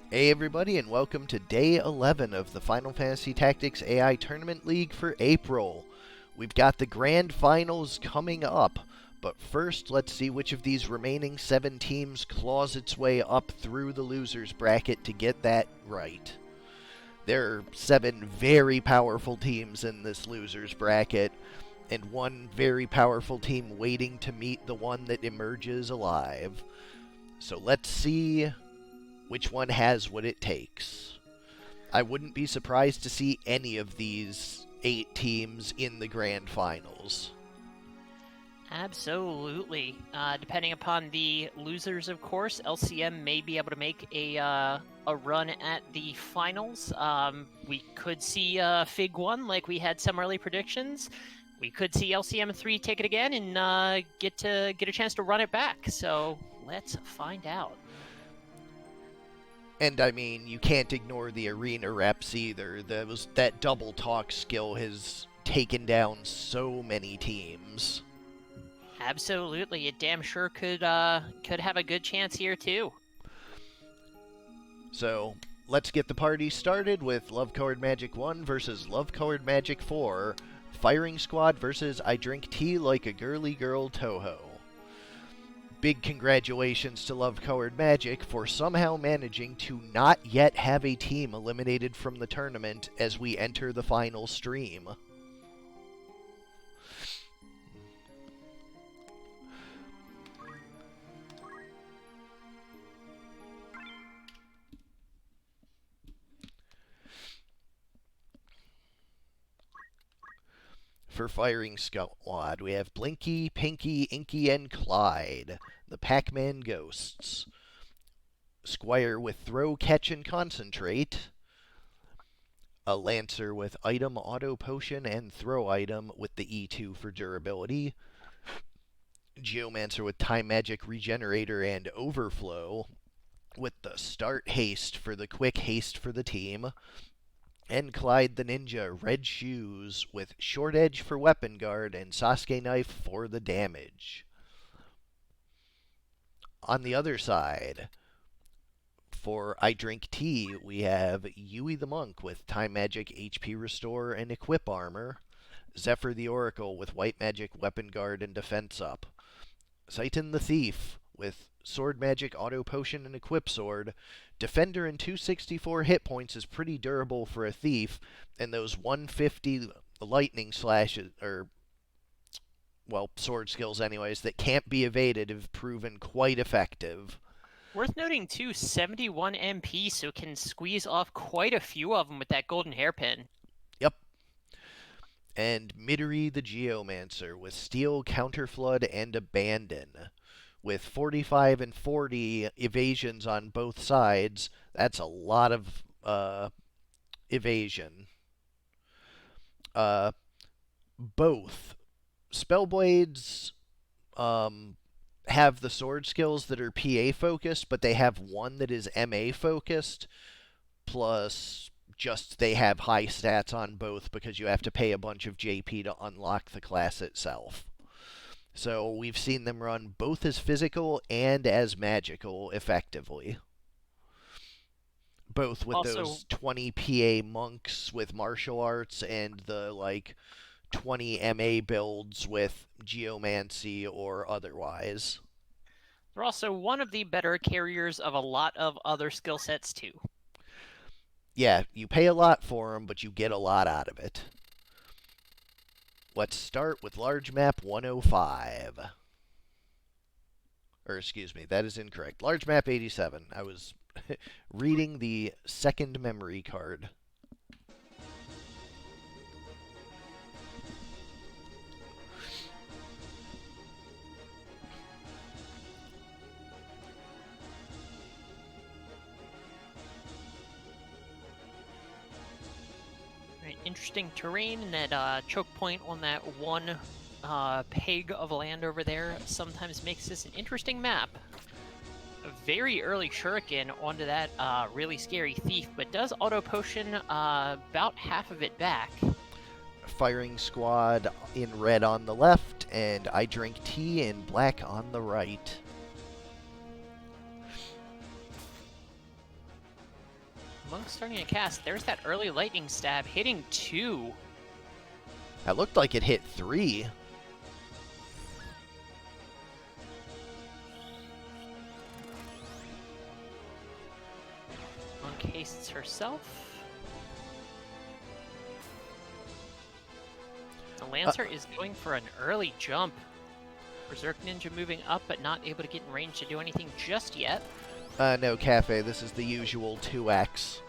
Hey everybody, and welcome to Day 11 of the Final Fantasy Tactics AI Tournament League for April. We've got the Grand Finals coming up, but first let's see which of these remaining 7 teams claws its way up through the losers bracket to get that right. There are 7 very powerful teams in this losers bracket, and one very powerful team waiting to meet the one that emerges alive. So let's see which one has what it takes. I wouldn't be surprised to see any of these 8 teams in the grand finals. Absolutely. Depending upon the losers, of course, LCM may be able to make a run at the finals. We could see Fig 1 like we had some early predictions. We could see LCM 3 take it again and get a chance to run it back. So let's find out. And I mean, you can't ignore the arena reps either. That double talk skill has taken down so many teams. Absolutely, it damn sure could have a good chance here too. So let's get the party started with Love Colored Magic 1 versus Love Colored Magic 4, Firing Squad versus I Drink Tea Like a Girly Girl Toho. Big congratulations to Love Colored Magic for somehow managing to not yet have a team eliminated from the tournament as we enter the final stream. For Firing Squad, we have Blinky, Pinky, Inky, and Clyde, the Pac-Man Ghosts. Squire with Throw, Catch, and Concentrate. A Lancer with Item, Auto Potion, and Throw Item with the E2 for durability. Geomancer with Time Magic, Regenerator, and Overflow, with the Start Haste for the quick haste for the team. And Clyde the Ninja, Red Shoes, with Short Edge for Weapon Guard and Sasuke Knife for the damage. On the other side, for I Drink Tea, we have Yui the Monk with Time Magic, HP Restore, and Equip Armor. Zephyr the Oracle with White Magic, Weapon Guard, and Defense Up. Saitan the Thief with Sword Magic, Auto Potion, and Equip Sword. Defender and 264 hit points is pretty durable for a Thief, and those 150 lightning slashes, sword skills anyways, that can't be evaded have proven quite effective. Worth noting too, 71 MP, so can squeeze off quite a few of them with that golden hairpin. Yep. And Midori the Geomancer with Steel, Counterflood, and Abandon. With 45 and 40 evasions on both sides, that's a lot of evasion. Both Spellblades have the sword skills that are PA focused, but they have one that is MA focused, plus just they have high stats on both because you have to pay a bunch of JP to unlock the class itself. So we've seen them run both as physical and as magical effectively. Both with Also, those 20 PA monks with martial arts and the 20 MA builds with geomancy or otherwise. they're also one of the better carriers of a lot of other skill sets too. Yeah, you pay a lot for them, but you get a lot out of it. Let's start with Large Map 105. Or, excuse me, that is incorrect. Large Map 87. I was reading the second memory card. Interesting terrain, and that choke point on that one peg of land over there sometimes makes this an interesting map. A very early shuriken onto that really scary thief, but does auto potion about half of it back. Firing Squad in red on the left, and I Drink Tea in black on the right. Monk's starting to cast. There's that early lightning stab, hitting 2. That looked like it hit 3. Monk hastes herself. The Lancer is going for an early jump. Berserk Ninja moving up, but not able to get in range to do anything just yet. No, Cafe, this is the usual 2x.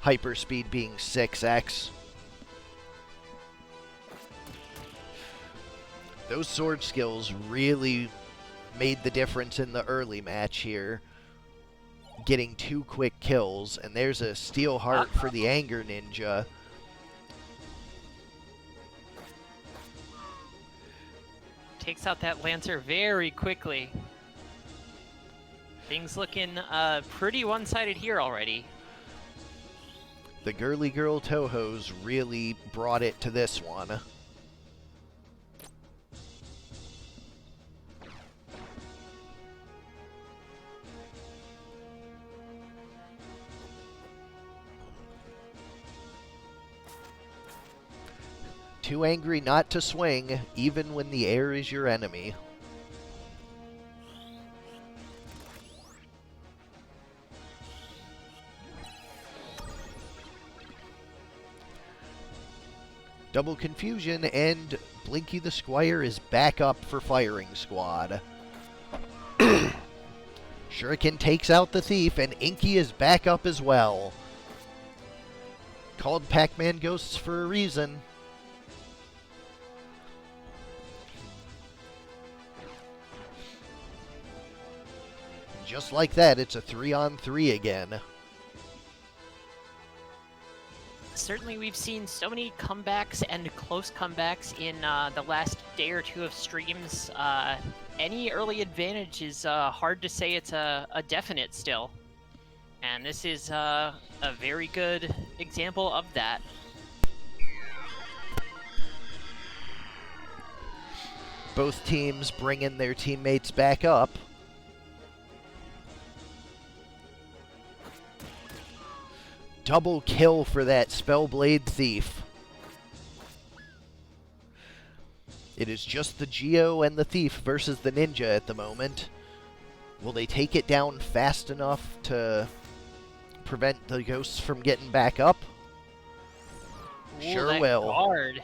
Hyperspeed being 6x. Those sword skills really made the difference in the early match here. Getting 2 quick kills, and there's a Steel Heart for the Anger Ninja. Takes out that Lancer very quickly. Things looking pretty one-sided here already. The girly girl Tohos really brought it to this one. Too angry not to swing, even when the air is your enemy. Double confusion, and Blinky the Squire is back up for firing squad. Shuriken takes out the thief, and Inky is back up as well. Called Pac-Man Ghosts for a reason. Just like that, it's a 3-on-3 again. Certainly we've seen so many comebacks and close comebacks in the last day or 2 of streams. Any early advantage is hard to say it's a definite still. And this is a very good example of that. Both teams bringing their teammates back up. Double kill for that Spellblade Thief. It is just the Geo and the Thief versus the Ninja at the moment. Will they take it down fast enough to prevent the ghosts from getting back up? Ooh, Sure that will. Guard.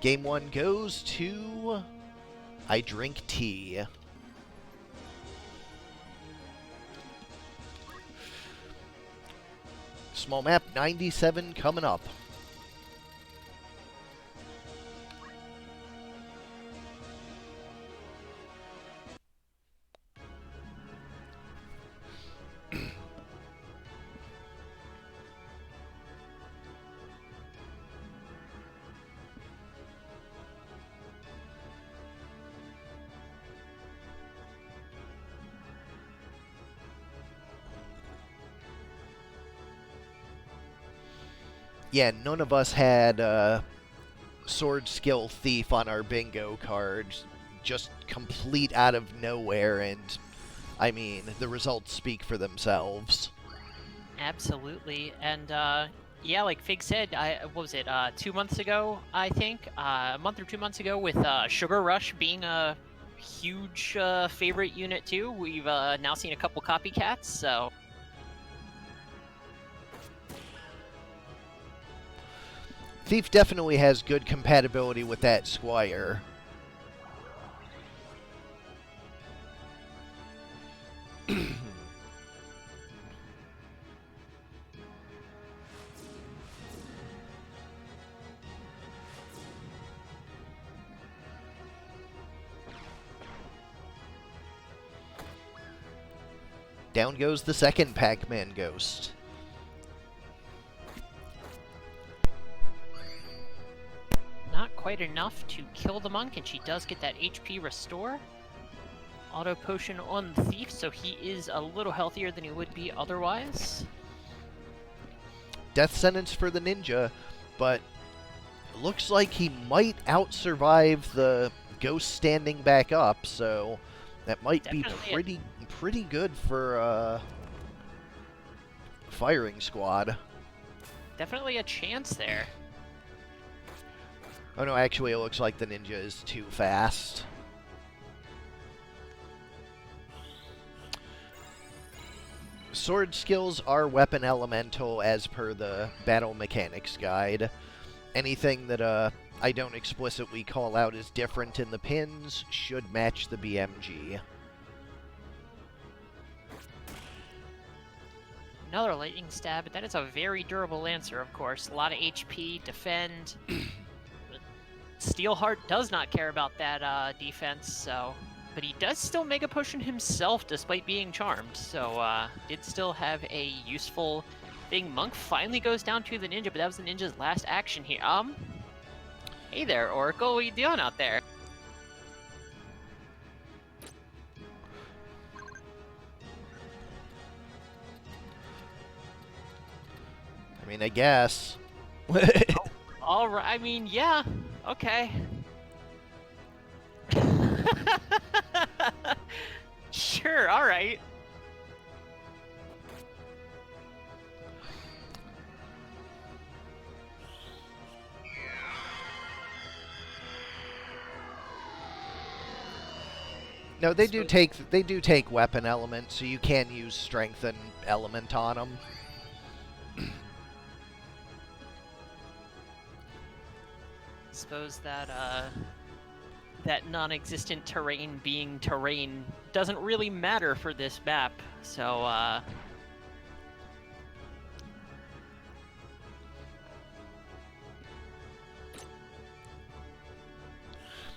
Game 1 goes to I Drink Tea. Small map 97 coming up. Yeah, none of us had Sword Skill Thief on our bingo card. Just complete out of nowhere, and I mean, the results speak for themselves. Absolutely, and yeah, like Fig said, what was it, 2 months ago, I think? A month or 2 months ago with Sugar Rush being a huge favorite unit too. We've now seen a couple copycats, so... Thief definitely has good compatibility with that Squire. Down goes the second Pac-Man Ghost. Not quite enough to kill the monk, and she does get that HP restore. Auto potion on the thief, so he is a little healthier than he would be otherwise. Death sentence for the ninja, but looks like he might out-survive the ghost standing back up, so That might be Definitely pretty good for firing squad. definitely a chance there. Oh no, actually it looks like the ninja is too fast. Sword skills are weapon elemental as per the battle mechanics guide. Anything that I don't explicitly call out as different in the pins should match the BMG. Another lightning stab, but that is a very durable Lancer, of course. A lot of HP, defend. Steelheart does not care about that defense, so... But he does still Mega Potion himself, despite being charmed, so did still have a useful thing. Monk finally goes down to the ninja, but that was the ninja's last action here. Hey there, Oracle, what are you doing out there? I mean, I guess. Alright, I mean, yeah, okay. Sure, alright. No, they do take weapon elements, so you can use strengthen element on them. Suppose that that non-existent terrain being terrain doesn't really matter for this map, so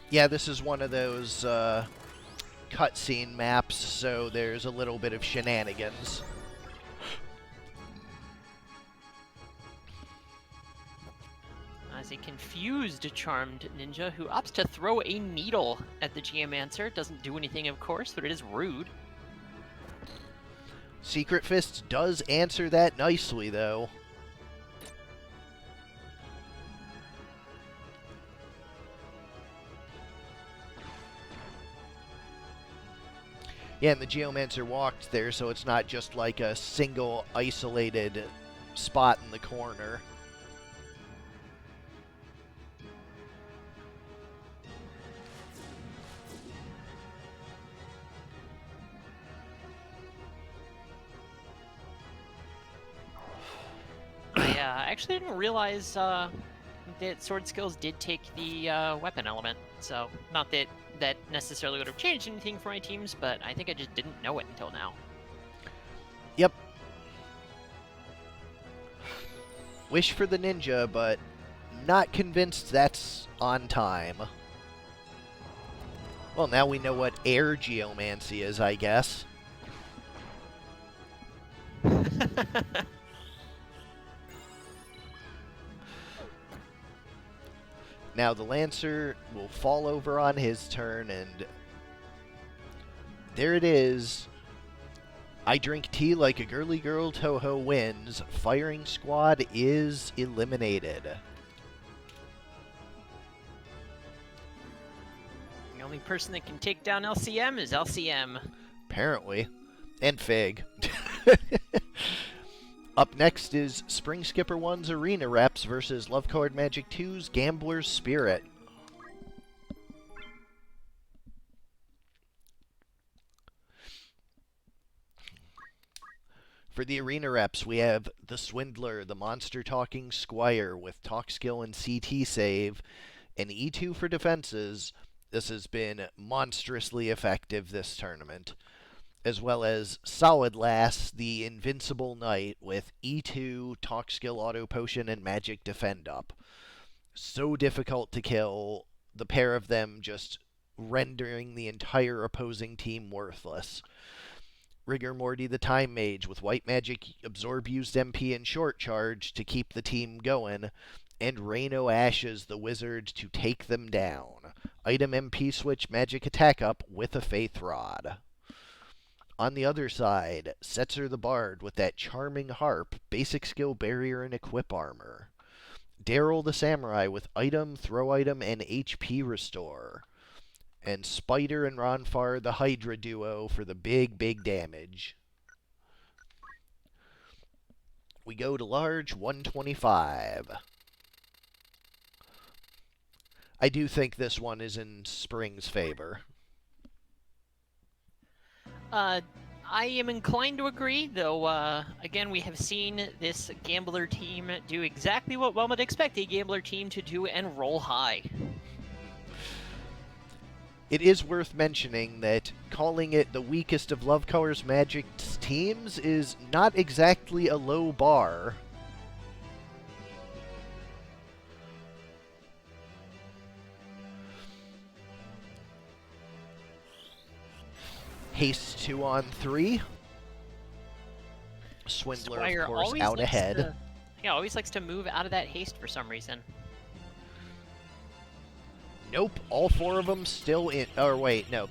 Yeah, this is one of those cutscene maps, so there's a little bit of shenanigans. as a confused charmed ninja who opts to throw a needle at the Geomancer. Doesn't do anything, of course, but it is rude. Secret Fist does answer that nicely, though. Yeah, and the Geomancer walked there, so it's not just like a single isolated spot in the corner. Yeah, I actually didn't realize that sword skills did take the weapon element, so not that that necessarily would have changed anything for my teams, but I think I just didn't know it until now. Yep. Wish for the ninja, but not convinced that's on time. Well, now we know what air geomancy is, I guess. Now the Lancer will fall over on his turn, and there it is. I drink tea like a girly girl, Toho wins. Firing squad is eliminated. The only person that can take down LCM is LCM. Apparently. And Fig. Up next is SpringSkipper 1's Arena Reps versus Love Colored Magic 2's Gambler's Spirit. For the Arena Reps, we have the Swindler, the monster-talking Squire with talk skill and CT save, and E2 for defenses. This has been monstrously effective this tournament. As well as Solid Lass, the Invincible Knight with E2, Talk Skill, Auto Potion, and Magic Defend up. So difficult to kill, the pair of them just rendering the entire opposing team worthless. Rigor Morty the Time Mage with White Magic absorb used MP and Short Charge to keep the team going, and Reno Ashes the Wizard to take them down. Item MP switch Magic Attack up with a Faith Rod. On the other side, Setzer the Bard with that charming harp, basic skill barrier, and equip armor. Daryl the Samurai with item, throw item, and HP restore. And Spider and Ronfar, the Hydra duo, for the big, big damage. We go to large 125. I do think this one is in Spring's favor. I am inclined to agree, though, again, we have seen this Gambler team do exactly what one would expect a Gambler team to do and roll high. It is worth mentioning that calling it the weakest of Love Colors Magic's teams is not exactly a low bar. Haste 2 on 3. Swindler, Squire of course, always out likes ahead. always likes to move out of that haste for some reason. Nope, all 4 of them still in... Or wait, no.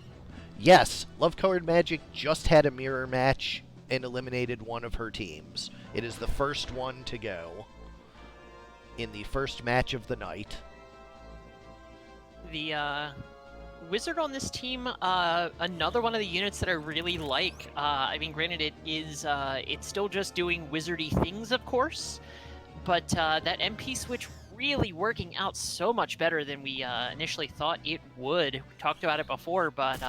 Yes, Love Colored Magic just had a mirror match and eliminated one of her teams. It is the first one to go in the first match of the night. The Wizard on this team, another one of the units that I really like. I mean, granted, it's still just doing wizardy things, of course, but that MP switch really working out so much better than we initially thought it would. We talked about it before, but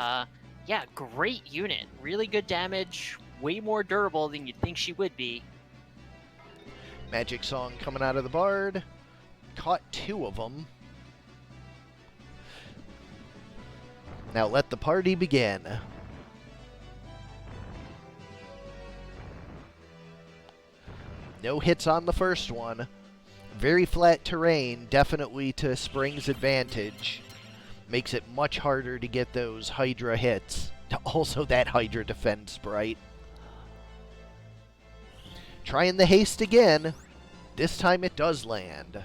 yeah, great unit. Really good damage, way more durable than you'd think she would be. Magic Song coming out of the Bard. Caught 2 of them. Now let the party begin. No hits on the first one. Very flat terrain, definitely to Spring's advantage. Makes it much harder to get those Hydra hits. Also that Hydra defend sprite. Trying the haste again. This time it does land.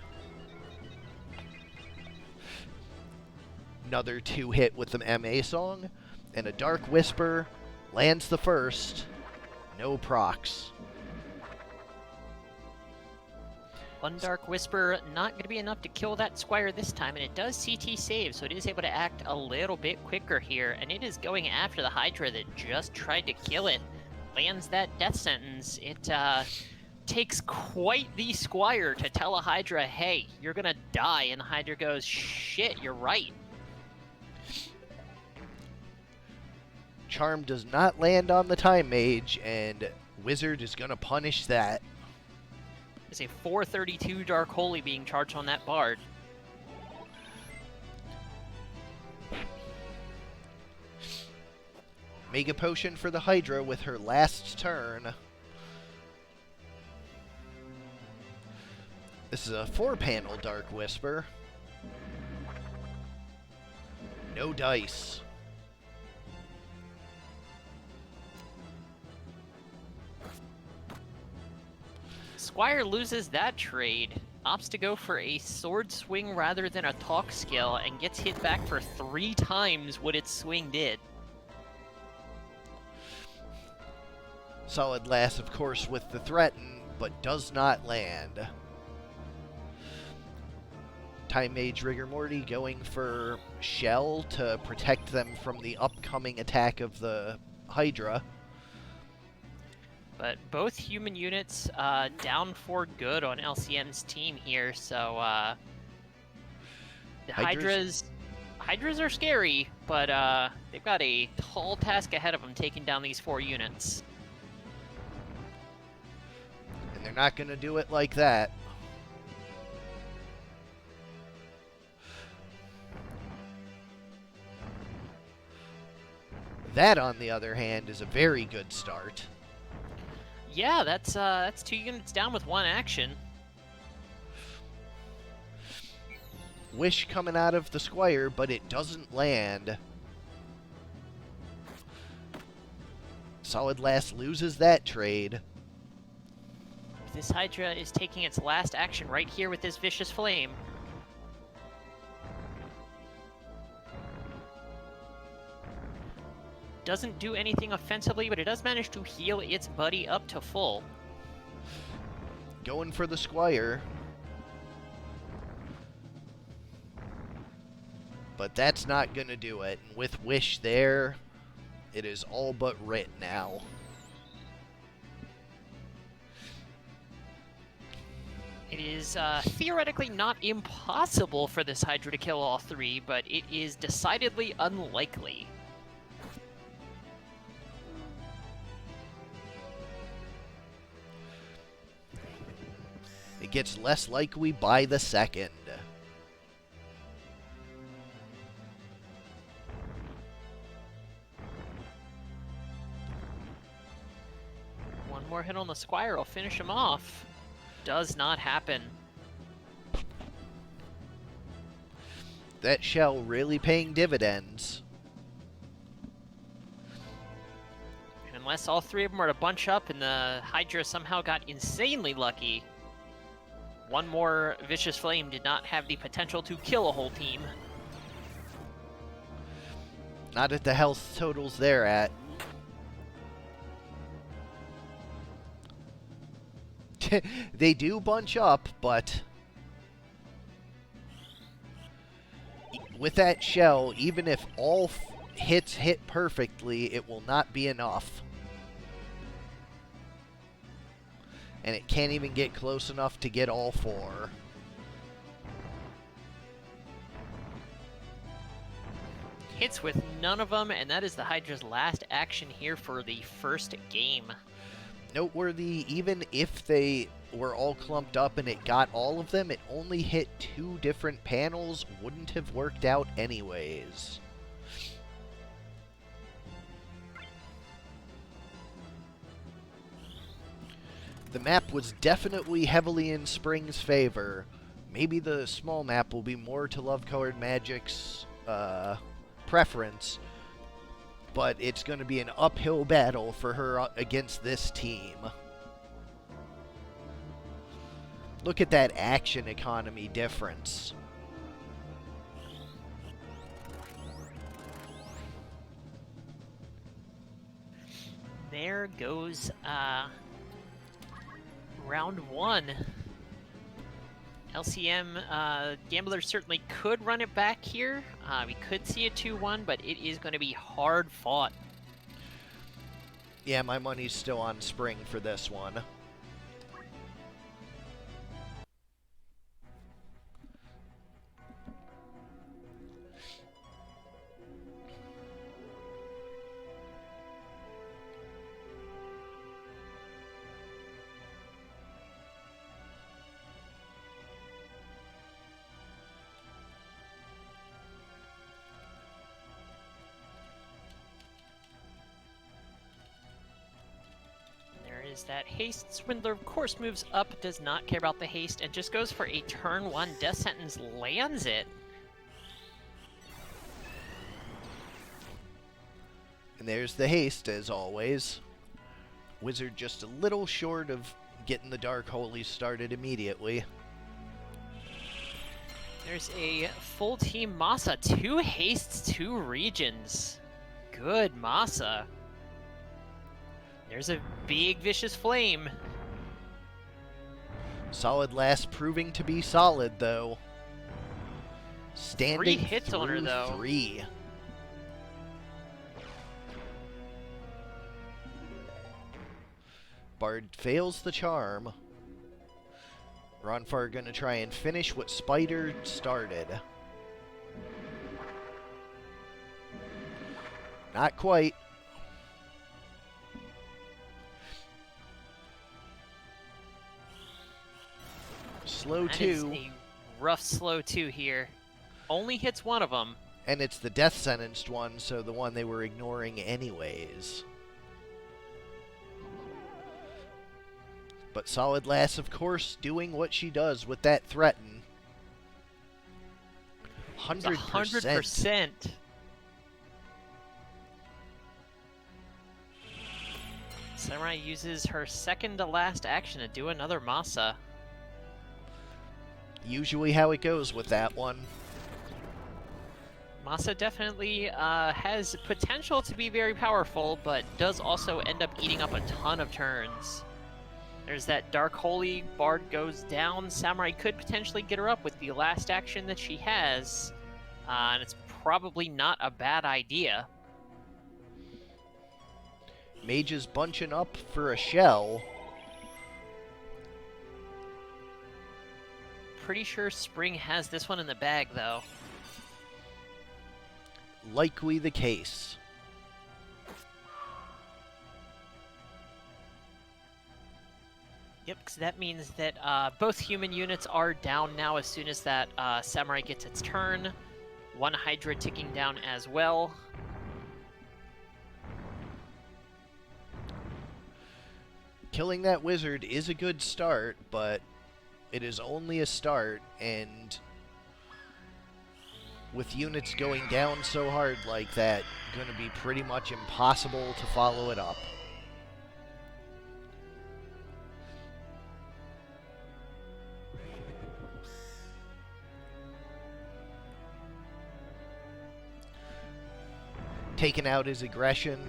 Another 2-hit with the MA Song. And a Dark Whisper lands the first. No procs. One Dark Whisper, not going to be enough to kill that Squire this time, and it does CT save, so it is able to act a little bit quicker here, and it is going after the Hydra that just tried to kill it. Lands that death sentence. It takes quite the Squire to tell a Hydra, hey, you're going to die, and the Hydra goes, shit, you're right. Charm does not land on the Time Mage, and Wizard is going to punish that. There's a 432 Dark Holy being charged on that Bard. Mega Potion for the Hydra with her last turn. This is a 4-panel Dark Whisper. No dice. Squire loses that trade, opts to go for a sword swing rather than a talk skill, and gets hit back for 3 times what its swing did. Solid Lass, of course, with the threaten, but does not land. Time Mage Rigor Morty going for Shell to protect them from the upcoming attack of the Hydra. But both human units down for good on LCM's team here, so the Hydras are scary, but they've got a tall task ahead of them taking down these 4 units. And they're not going to do it like that. That, on the other hand, is a very good start. Yeah, that's 2 units down with 1 action. Wish coming out of the Squire, but it doesn't land. Solid Lass loses that trade. This Hydra is taking its last action right here with this Vicious Flame. Doesn't do anything offensively, but it does manage to heal its buddy up to full. Going for the Squire. But that's not going to do it. And with Wish there, it is all but writ now. It is theoretically not impossible for this Hydra to kill all three, but it is decidedly unlikely. It gets less likely by the second. One more hit on the Squire will finish him off. Does not happen. That shell really paying dividends. And unless all three of them were to bunch up and the Hydra somehow got insanely lucky, one more Vicious Flame did not have the potential to kill a whole team. Not at the health totals they're at. They do bunch up, but with that shell, even if all hits hit perfectly, it will not be enough. And it can't even get close enough to get all four. Hits with none of them, and that is the Hydra's last action here for the first game. Noteworthy, even if they were all clumped up and it got all of them, it only hit 2 different panels, wouldn't have worked out anyways. The map was definitely heavily in Spring's favor. Maybe the small map will be more to Love Colored Magic's preference, but it's going to be an uphill battle for her against this team. Look at that action economy difference. There goes round 1. LCM Gamblers certainly could run it back here. We could see a 2-1, but it is going to be hard fought. Yeah, my money's still on Spring for this one. Is that haste. Swindler, of course, moves up, does not care about the haste, and just goes for a turn 1 death sentence, lands it. And there's the haste, as always. Wizard just a little short of getting the Dark Holy started immediately. There's a full team Masa. 2 hastes, 2 regions. Good Masa. There's a big Vicious Flame. Solid last proving to be solid, though. Standing 3 hits on her, though. 3. Bard fails the charm. Ronfar gonna try and finish what Spider started. Not quite. Slow 2. That is a rough slow 2 here. Only hits one of them. And it's the death sentenced one, so the one they were ignoring anyways. But Solid Lass, of course, doing what she does with that threaten. 100%. 100%. Samurai uses her second to last action to do another Masa. Usually how it goes with that one. Masa definitely has potential to be very powerful, but does also end up eating up a ton of turns. There's that Dark Holy, Bard goes down. Samurai could potentially get her up with the last action that she has. And it's probably not a bad idea. Mage is bunching up for a shell. Pretty sure Spring has this one in the bag, though. Likely the case. Yep, because that means that both human units are down now as soon as that Samurai gets its turn. One Hydra ticking down as well. Killing that wizard is a good start, but it is only a start, and with units going down so hard like that, going to be pretty much impossible to follow it up. Taking out his aggression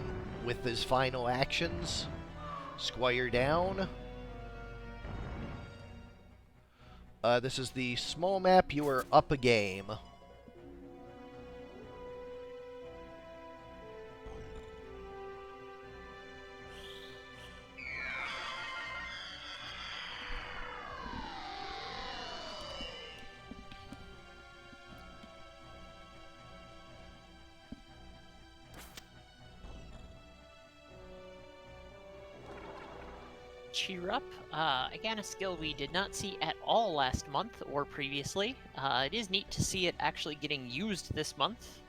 with his final actions. Squire down. This is the small map. You are up a game. Cheer Up. Again, a skill we did not see at all last month or previously. It is neat to see it actually getting used this month.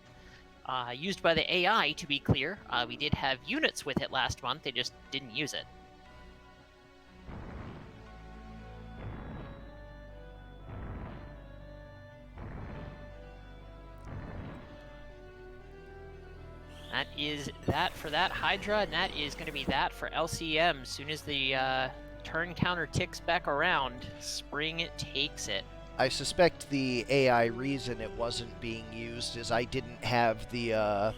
Used by the AI, to be clear. We did have units with it last month, they just didn't use it. That is that for that Hydra, and that is going to be that for LCM. As soon as the turn counter ticks back around, Spring takes it. I suspect the AI reason it wasn't being used is I didn't have the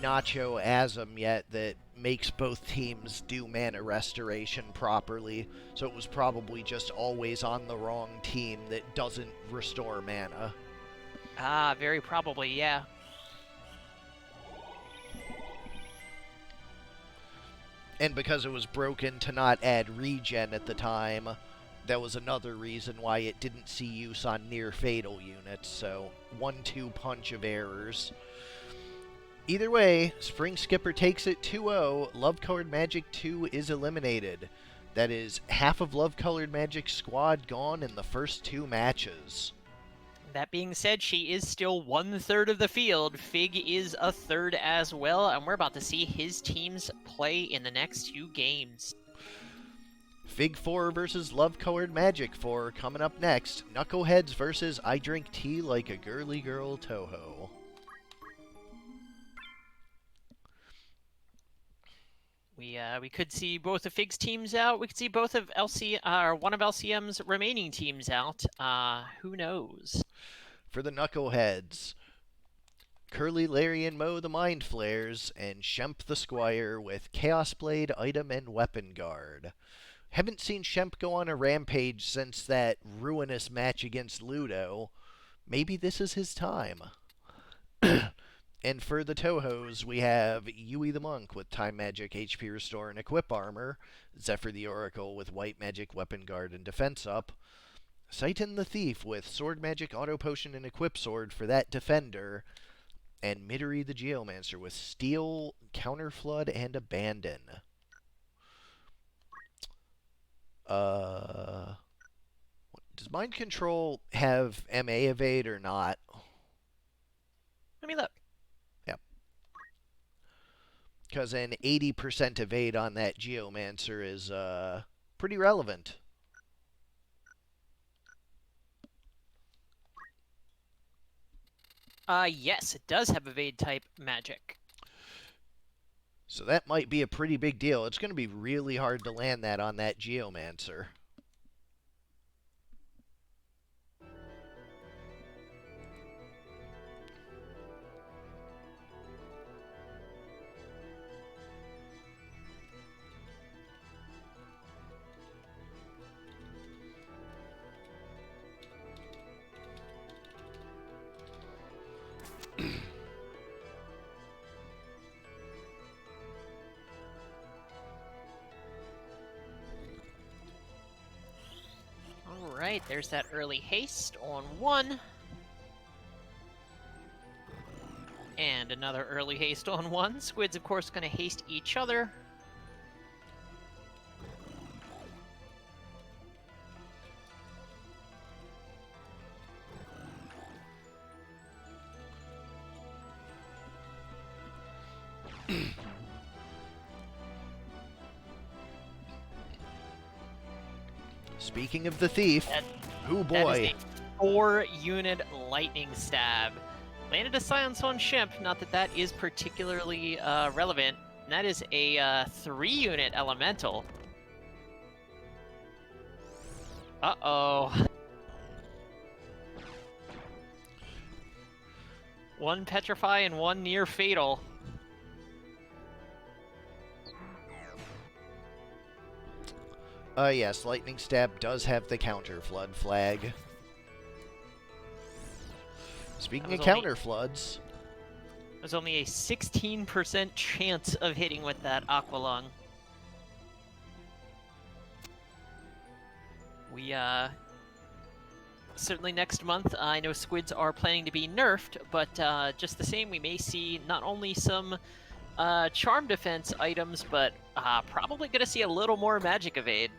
Nacho Asm yet that makes both teams do mana restoration properly, so it was probably just always on the wrong team that doesn't restore mana. Ah, very probably, yeah. And because it was broken to not add regen at the time, that was another reason why it didn't see use on near fatal units, so 1-2 punch of errors. Either way, SpringSkipper takes it 2-0. Love Colored Magic 2 is eliminated. That is half of Love Colored Magic's squad gone in the first 2 matches. That being said, she is still 1/3 of the field. Fig is a third as well, and we're about to see his teams play in the next 2 games. Fig 4 versus Love Colored Magic 4 coming up next. Knuckleheads versus I Drink Tea Like a Girly Girl Toho. We could see both of Fig's teams out. We could see both of one of LCM's remaining teams out. Who knows? For the Knuckleheads, Curly, Larry, and Mo the Mind Flayers, and Shemp the Squire with Chaos Blade, Item, and Weapon Guard. Haven't seen Shemp go on a rampage since that ruinous match against Ludo. Maybe this is his time. And for the Tohos, we have Yui the Monk with Time Magic, HP Restore, and Equip Armor. Zephyr the Oracle with White Magic, Weapon Guard, and Defense Up. Saitan the Thief with Sword Magic, Auto Potion, and Equip Sword for that Defender. And Midori the Geomancer with Steel, Counter Flood, and Abandon. Does Mind Control have MA Evade or not? Let me look. Yep. Because an 80% evade on that Geomancer is pretty relevant. Yes, it does have evade type magic. So that might be a pretty big deal. It's going to be really hard to land that on that Geomancer. Alright, there's that early haste on one. And another early haste on one. Squids, of course, going to haste each other. Speaking of the thief, oh boy. That is a 4-unit lightning stab. Landed a silence on ship, not that that is particularly relevant. And that is a 3-unit elemental. Uh-oh. One petrify and one near fatal. Yes, lightning stab does have the counter flood flag. Speaking of counter floods, there's only a 16% chance of hitting with that Aqualung. We, certainly next month, I know squids are planning to be nerfed, but just the same, we may see not only some charm defense items, but probably going to see a little more magic evade.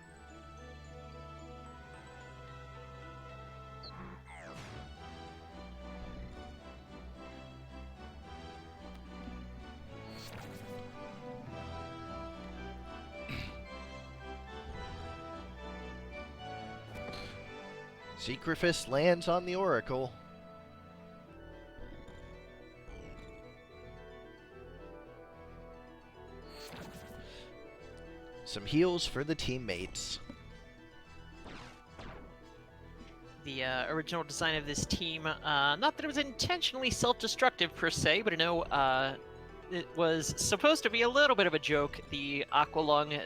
Secretifus lands on the Oracle. Some heals for the teammates. The original design of this team, not that it was intentionally self-destructive per se, but I know it was supposed to be a little bit of a joke. The Aqualung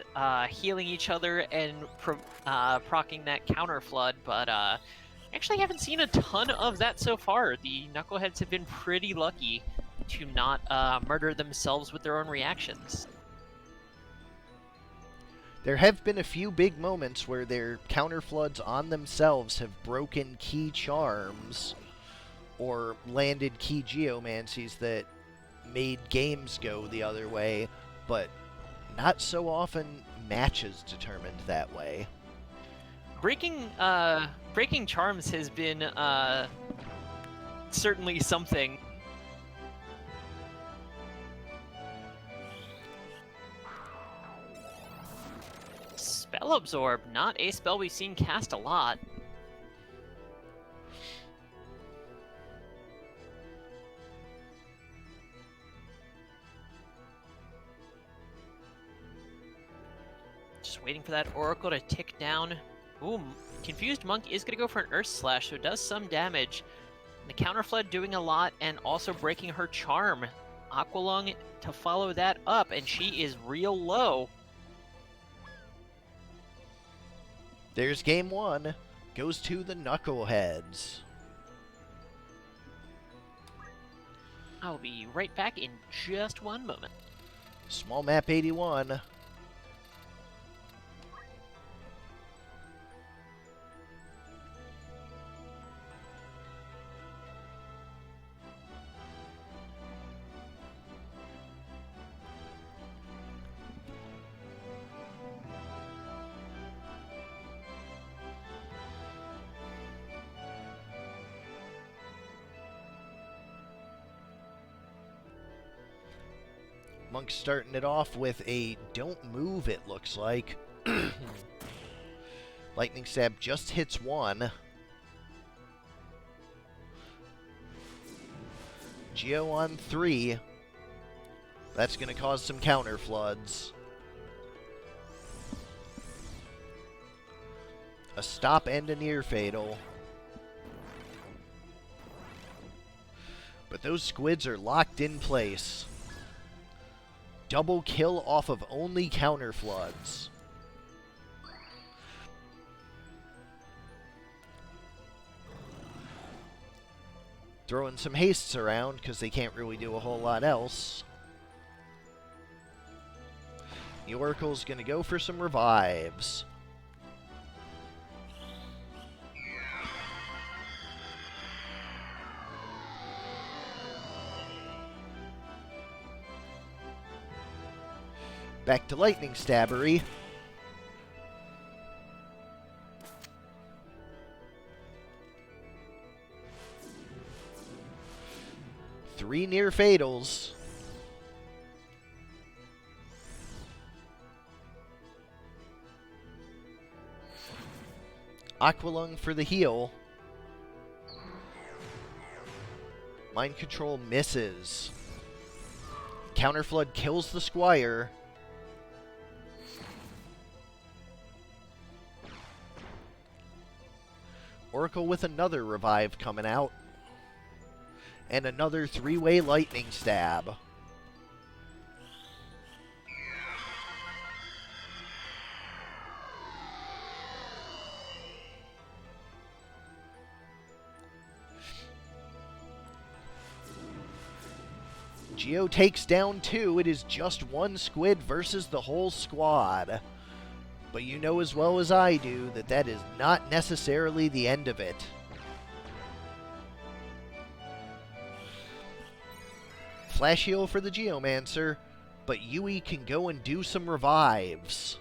healing each other and proccing that counter flood, but actually haven't seen a ton of that so far. The Knuckleheads have been pretty lucky to not murder themselves with their own reactions. There have been a few big moments where their counter floods on themselves have broken key charms or landed key geomancies that made games go the other way, but not so often matches determined that way. Breaking charms has been certainly something. Spell Absorb, not a spell we've seen cast a lot. Just waiting for that Oracle to tick down. Ooh, Confused Monk is going to go for an Earth Slash, so it does some damage. The Counter Flood doing a lot and also breaking her charm. Aqualung to follow that up, and she is real low. There's game one. Goes to the Knuckleheads. I'll be right back in just one moment. Small map 81. Monk's starting it off with a don't move, it looks like. Lightning Stab just hits one. Geo on 3. That's going to cause some counter floods. A stop and a near fatal. But those squids are locked in place. Double kill off of only counter floods. Throwing some hastes around because they can't really do a whole lot else. The Oracle's going to go for some revives. Back to Lightning Stabbery. Three near fatals. Aqualung for the heal. Mind Control misses. Counterflood kills the Squire. Oracle with another revive coming out. And another three-way lightning stab. Geo takes down 2. It is just one squid versus the whole squad. But you know as well as I do that that is not necessarily the end of it. Flash heal for the Geomancer, but Yui can go and do some revives.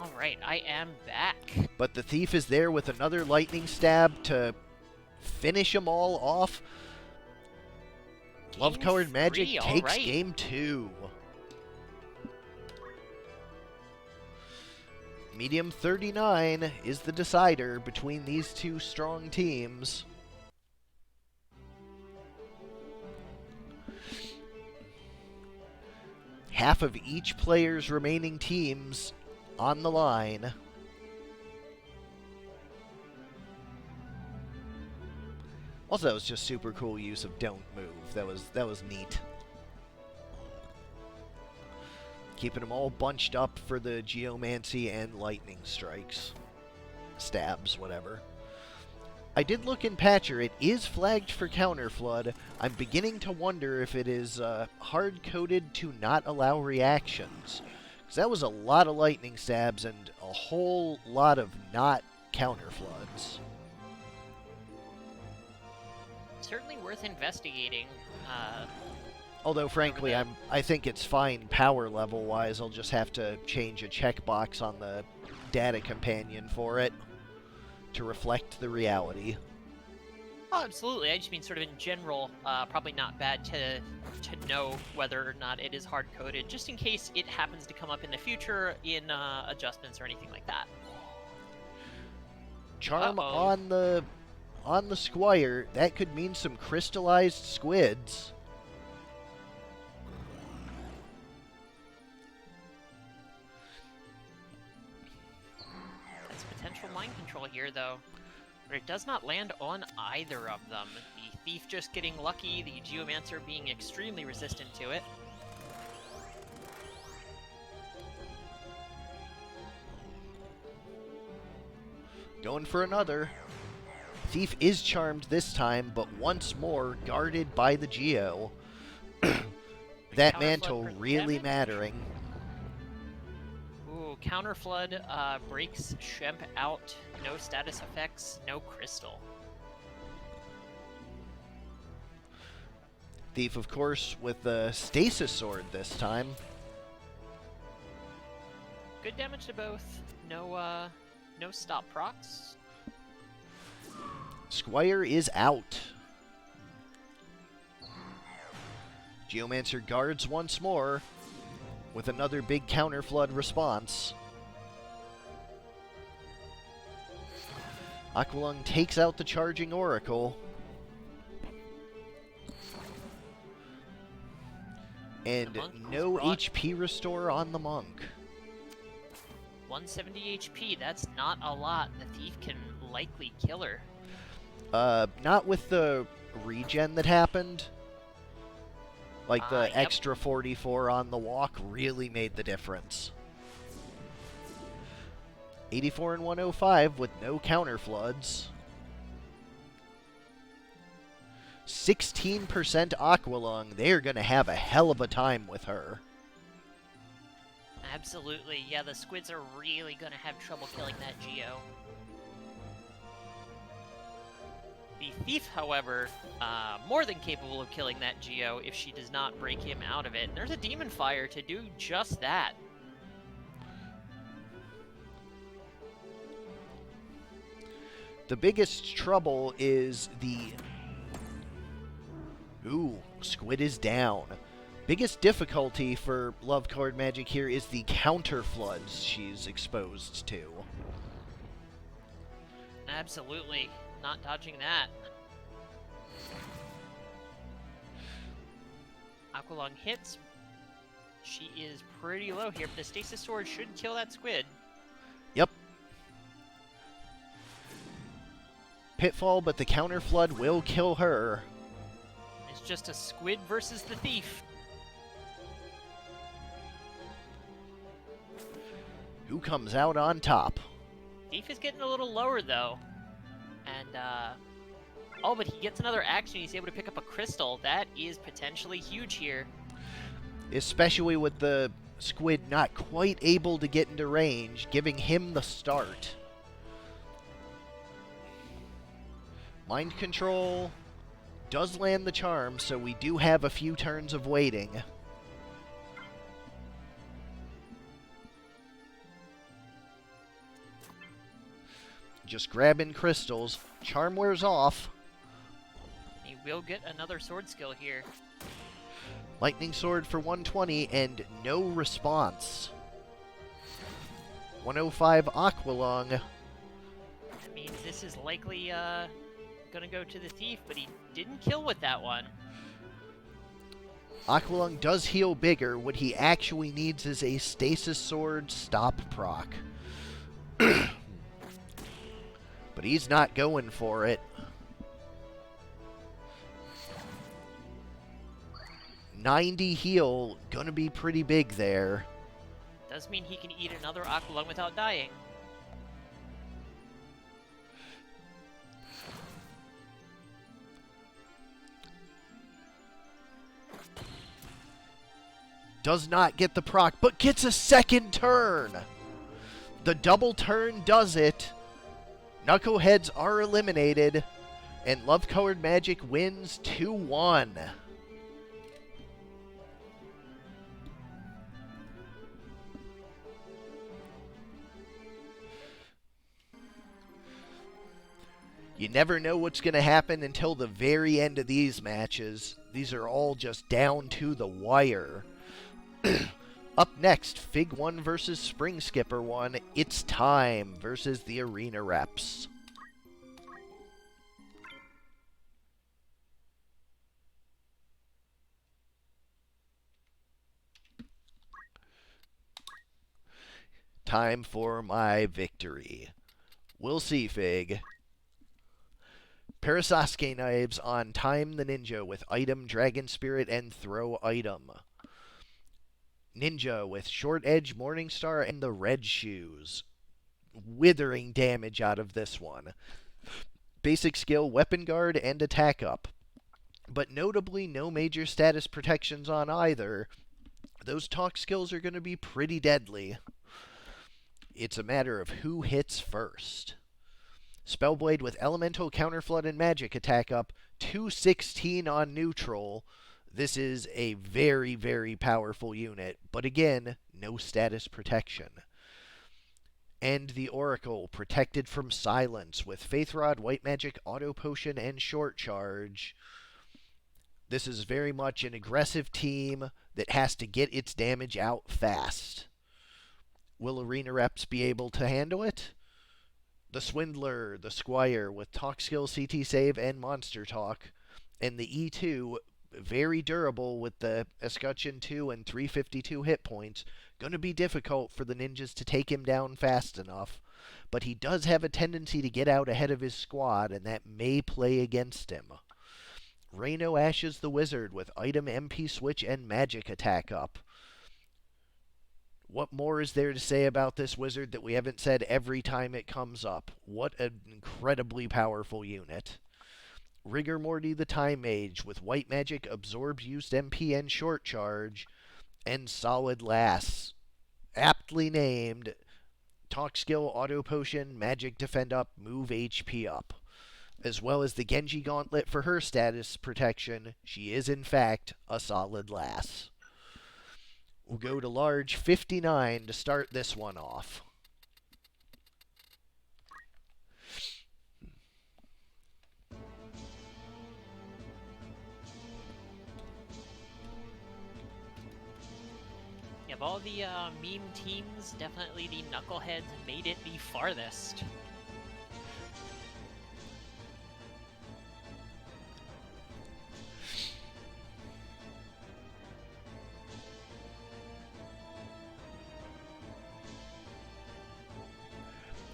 Alright, I am back. But the Thief is there with another lightning stab to finish them all off. Love Colored Magic takes game 2. Medium 39 is the decider between these two strong teams. Half of each player's remaining teams on the line. Also, that was just super cool use of Don't Move. That was neat. Keeping them all bunched up for the Geomancy and Lightning Strikes. Stabs, whatever. I did look in Patcher. It is flagged for Counterflood. I'm beginning to wonder if it is hard-coded to not allow reactions. Because that was a lot of Lightning Stabs and a whole lot of not Counterfloods. Certainly worth investigating. Although, frankly, I think it's fine power level-wise. I'll just have to change a checkbox on the data companion for it to reflect the reality. Oh, absolutely. I just mean sort of in general, probably not bad to know whether or not it is hard-coded, just in case it happens to come up in the future in adjustments or anything like that. Charm on the Squire. That could mean some crystallized squids. Potential mind control here, though. But it does not land on either of them. The Thief just getting lucky, the Geomancer being extremely resistant to it. Going for another. Thief is charmed this time, but once more guarded by the Geo. That mantle really mattering. Counterflood breaks Shemp out. No status effects, no crystal. Thief, of course, with the Stasis Sword this time. Good damage to both. No stop procs. Squire is out. Geomancer guards once more with another big Counterflood response. Aqualung takes out the charging Oracle. And no HP restore on the Monk. 170 HP, that's not a lot. The Thief can likely kill her. Not with the regen that happened. Like, the extra 44 on the walk really made the difference. 84 and 105 with no Counterfloods. 16% Aqualung. They're going to have a hell of a time with her. Absolutely. Yeah, the squids are really going to have trouble killing that Geo. The Thief, however, more than capable of killing that Geo if she does not break him out of it. And there's a Demon Fire to do just that. The biggest trouble is the... Ooh, Squid is down. Biggest difficulty for Love Colored Magic here is the counter floods she's exposed to. Absolutely. Not dodging that. Aqualung hits. She is pretty low here, but the Stasis Sword should kill that Squid. Yep. Pitfall, but the counter flood will kill her. It's just a Squid versus the Thief. Who comes out on top? Thief is getting a little lower, though. And, oh, but he gets another action. He's able to pick up a crystal. That is potentially huge here. Especially with the Squid not quite able to get into range, giving him the start. Mind Control does land the charm, so we do have a few turns of waiting. Just grabbing crystals. Charm wears off. He will get another sword skill here. Lightning Sword for 120 and no response. 105 Aqualung. That means this is likely gonna go to the Thief, but he didn't kill with that one. Aqualung does heal bigger. What he actually needs is a Stasis Sword stop proc. But he's not going for it. 90 heal, gonna be pretty big there. Does mean he can eat another Aqualung without dying. Does not get the proc, but gets a second turn. The double turn does it. Knuckleheads are eliminated, and Love Colored Magic wins 2-1. You never know what's going to happen until the very end of these matches. These are all just down to the wire. Up next, Fig 1 versus SpringSkipper 1. It's Time versus the Arena Reps. Time for my victory. We'll see, Fig. Parasasuke knives on Time the Ninja with item, Dragon Spirit, and throw item. Ninja with Short Edge, Morningstar, and the red shoes. Withering damage out of this one. Basic skill, Weapon Guard, and Attack Up. But notably, no major status protections on either. Those talk skills are going to be pretty deadly. It's a matter of who hits first. Spellblade with Elemental, Counterflood, and Magic Attack Up. 216 on neutral. This is a very, very powerful unit, but again, no status protection. And the Oracle, protected from silence with Faith Rod, White Magic, Auto Potion, and Short Charge. This is very much an aggressive team that has to get its damage out fast. Will Arena Reps be able to handle it? The Swindler, the Squire with Talk Skill, CT Save, and Monster Talk. And the E2, very durable with the Escutcheon 2 and 352 hit points. Going to be difficult for the ninjas to take him down fast enough. But he does have a tendency to get out ahead of his squad, and that may play against him. Reno Ashes the Wizard with item, MP Switch, and Magic Attack Up. What more is there to say about this wizard that we haven't said every time it comes up? What an incredibly powerful unit. Rigor Morty the Time Mage with White Magic, Absorb Used MP and Short Charge, and Solid Lass. Aptly named. Talk Skill, Auto Potion, Magic Defend Up, Move HP Up. as well as the Genji Gauntlet for her status protection. She is, in fact, a solid lass. We'll go to large 59 to start this one off. Of all the meme teams, definitely the Knuckleheads made it the farthest.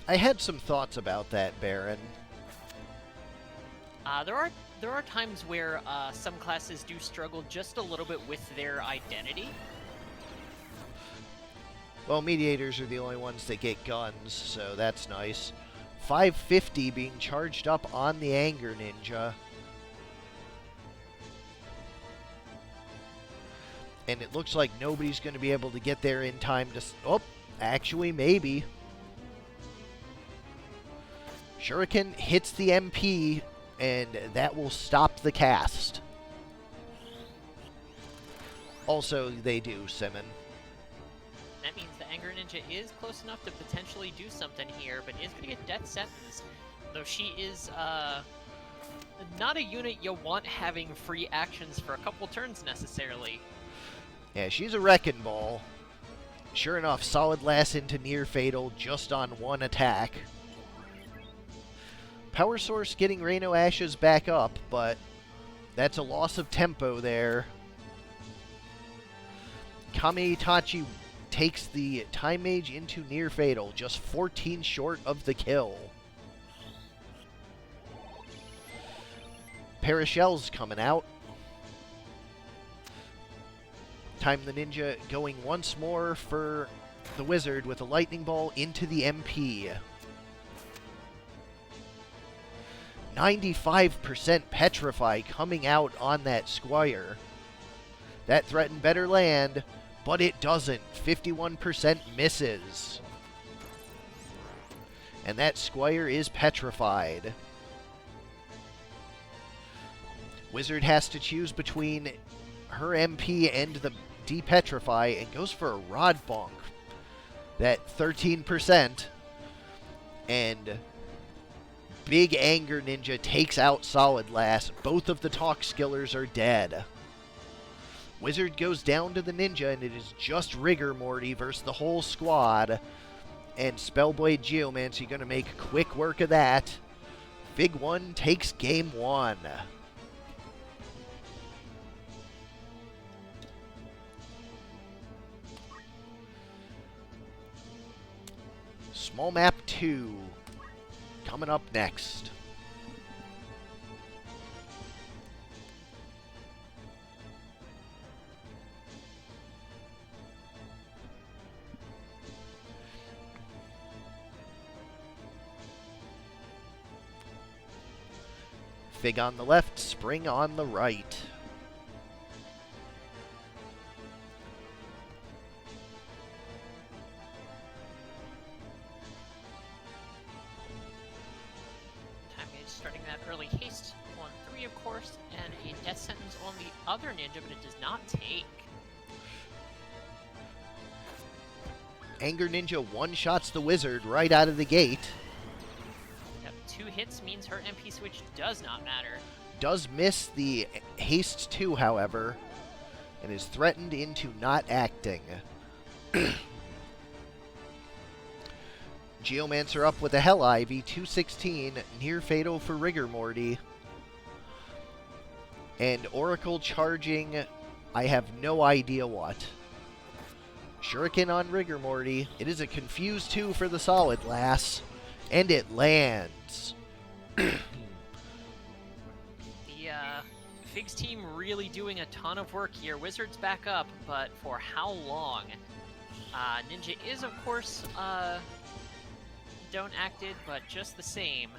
I had some thoughts about that, Baron. There are times where some classes do struggle just a little bit with their identity. Well, mediators are the only ones that get guns, so that's nice. 550 being charged up on the Anger Ninja. And it looks like nobody's going to be able to get there in time to... Oh, actually, maybe. Shuriken hits the MP, and that will stop the cast. Also, they do, Simmon. That means the Anger Ninja is close enough to potentially do something here, but is going to get death sentence. Though she is not a unit you want having free actions for a couple turns necessarily. Yeah, she's a wrecking ball. Sure enough, solid lass into near fatal just on one attack. Power Source getting Reno Ashes back up, but that's a loss of tempo there. Kame Itachi takes the Time Mage into near fatal, just 14 short of the kill. Parashells coming out. Time the Ninja going once more for the Wizard with a Lightning Ball into the MP. 95% Petrify coming out on that Squire. That threatened better land, but it doesn't. 51% misses. And that Squire is petrified. Wizard has to choose between her MP and the Depetrify and goes for a Rod Bonk. That 13%. And Big Anger Ninja takes out Solid Lass. Both of the Talk Skillers are dead. Wizard goes down to the Ninja, and it is just Rigor Morty versus the whole squad. And Spellblade Geomancy going to make quick work of that. Big One takes game one. Small Map 2 coming up next. Fig on the left, Spring on the right. Time is starting that early haste on 3, of course, and a death sentence on the other ninja, but it does not take. Anger Ninja one-shots the Wizard right out of the gate. 2 hits means her MP switch does not matter. Does miss the haste 2, however, and is threatened into not acting. Geomancer up with a Hell Ivy, 216, near fatal for Rigor Morty. And Oracle charging, I have no idea what. Shuriken on Rigor Morty. It is a confused 2 for the Solid Lass. And it lands. The Figs team really doing a ton of work here. Wizard's back up, but for how long? Ninja is, of course, don't acted, but just the same.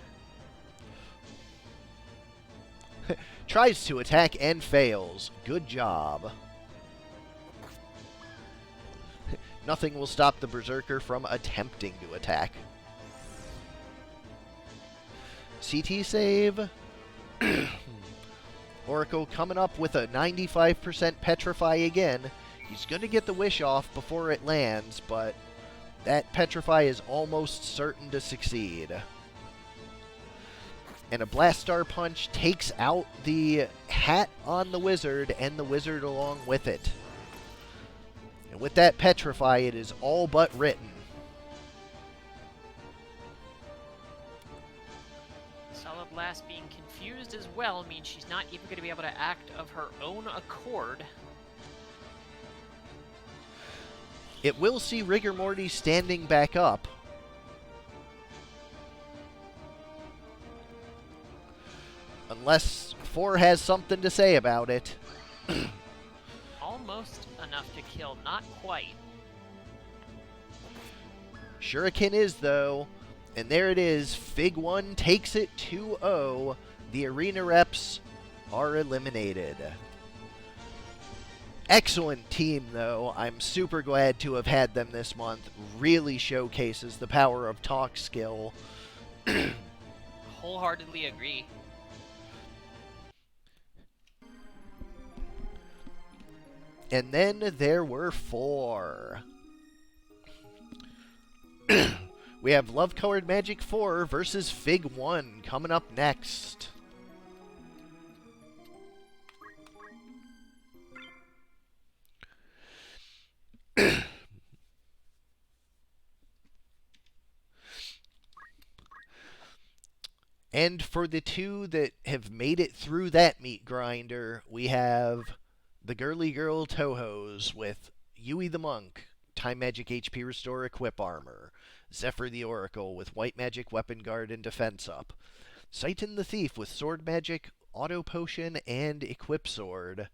Tries to attack and fails. Good job. Nothing will stop the Berserker from attempting to attack. CT save. Oracle coming up with a 95% Petrify again. He's going to get the wish off before it lands, but that Petrify is almost certain to succeed. And a Blast Star Punch takes out the hat on the wizard and the wizard along with it. And with that Petrify, it is all but written. Solid Blast being confused as well means she's not even going to be able to act of her own accord. It will see Rigor Morty standing back up. Unless 4 has something to say about it. Almost enough to kill, not quite. Shuriken is, though. And there it is. Fig 1 takes it 2-0. The arena reps are eliminated. Excellent team, though. I'm super glad to have had them this month. Really showcases the power of talk skill. Wholeheartedly agree. And then there were 4. We have Love Colored Magic 4 versus Fig 1 coming up next. And for the 2 that have made it through that meat grinder, we have the Girly Girl Tohos with Yui the Monk, Time Magic HP Restore Equip Armor, Zephyr the Oracle with White Magic Weapon Guard and Defense Up, Seitan the Thief with Sword Magic, Auto Potion, and Equip Sword,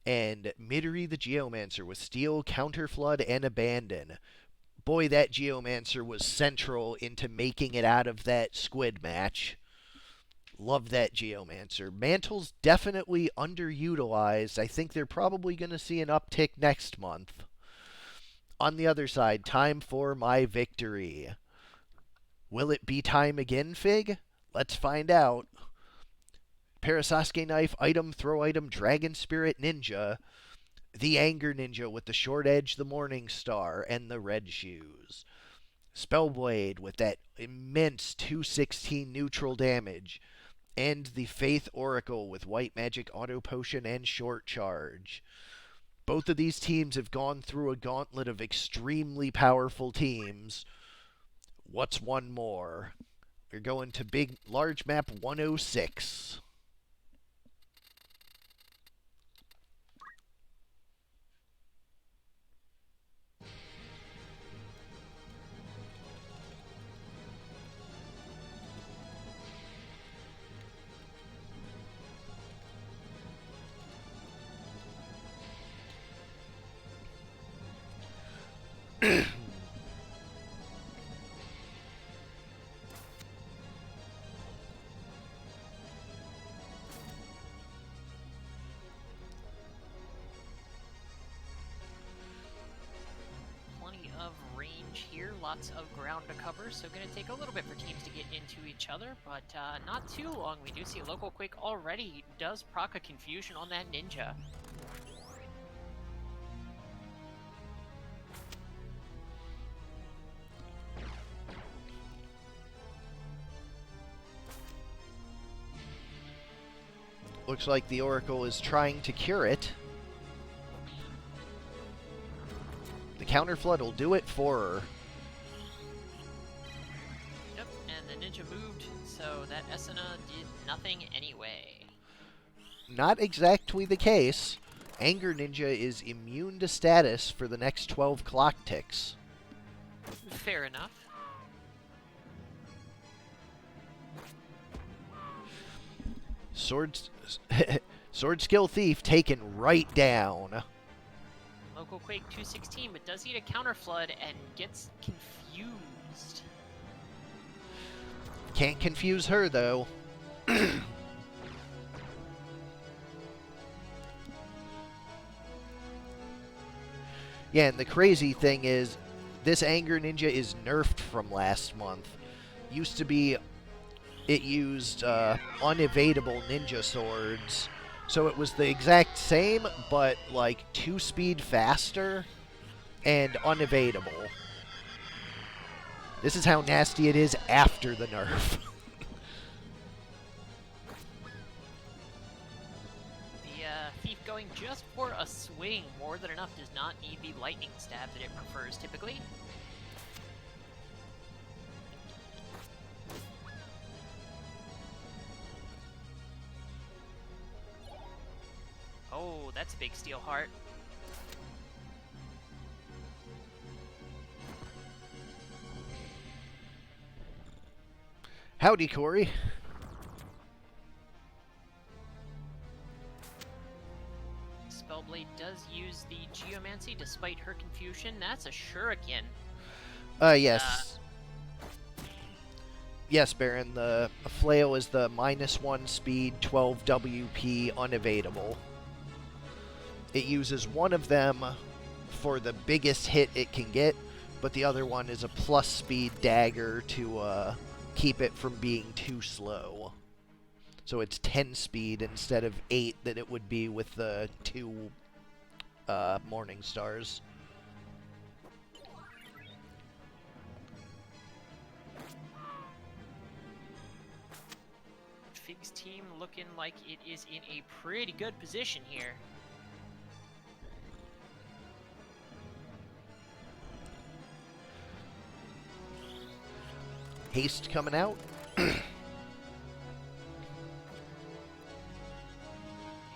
and Midori the Geomancer with Steel, Counterflood, and Abandon. Boy, that Geomancer was central into making it out of that squid match. Love that Geomancer. Mantle's definitely underutilized. I think they're probably going to see an uptick next month. On the other side, time for my victory. Will it be time again, Fig? Let's find out. Parasasuke Knife, Item, Throw Item, Dragon Spirit Ninja. The Anger Ninja with the Short Edge, the Morning Star, and the Red Shoes. Spellblade with that immense 216 neutral damage. And the Faith Oracle with White Magic, Auto Potion, and Short Charge. Both of these teams have gone through a gauntlet of extremely powerful teams. What's one more? We're going to big, large map 106. Plenty of range here, lots of ground to cover, so going to take a little bit for teams to get into each other, but not too long. We do see Local Quake already does proc a confusion on that ninja. Looks like the Oracle is trying to cure it. The Counterflood will do it for her. Yep, and the ninja moved, so that Esuna did nothing anyway. Not exactly the case. Anger Ninja is immune to status for the next 12 clock ticks. Fair enough. Sword Skill Thief taken right down. Local Quake 216, but does eat a Counterflood and gets confused. Can't confuse her, though. Yeah, and the crazy thing is, this Anger Ninja is nerfed from last month. used to be it used unevadable ninja swords. So it was the exact same, but like 2 speed faster and unevadable. This is how nasty it is after the nerf. The thief going just for a swing, more than enough, does not need the lightning stab that it prefers typically. Oh, that's a big steel heart. Howdy, Corey. Spellblade does use the Geomancy despite her confusion. That's a shuriken. Yes. Yes, Baron, the flail is the -1 speed, 12 WP, unevadable. It uses one of them for the biggest hit it can get, but the other one is a plus speed dagger to keep it from being too slow. So it's 10 speed instead of 8 that it would be with the 2 Morning Stars. Fig's team looking like it is in a pretty good position here. Haste coming out.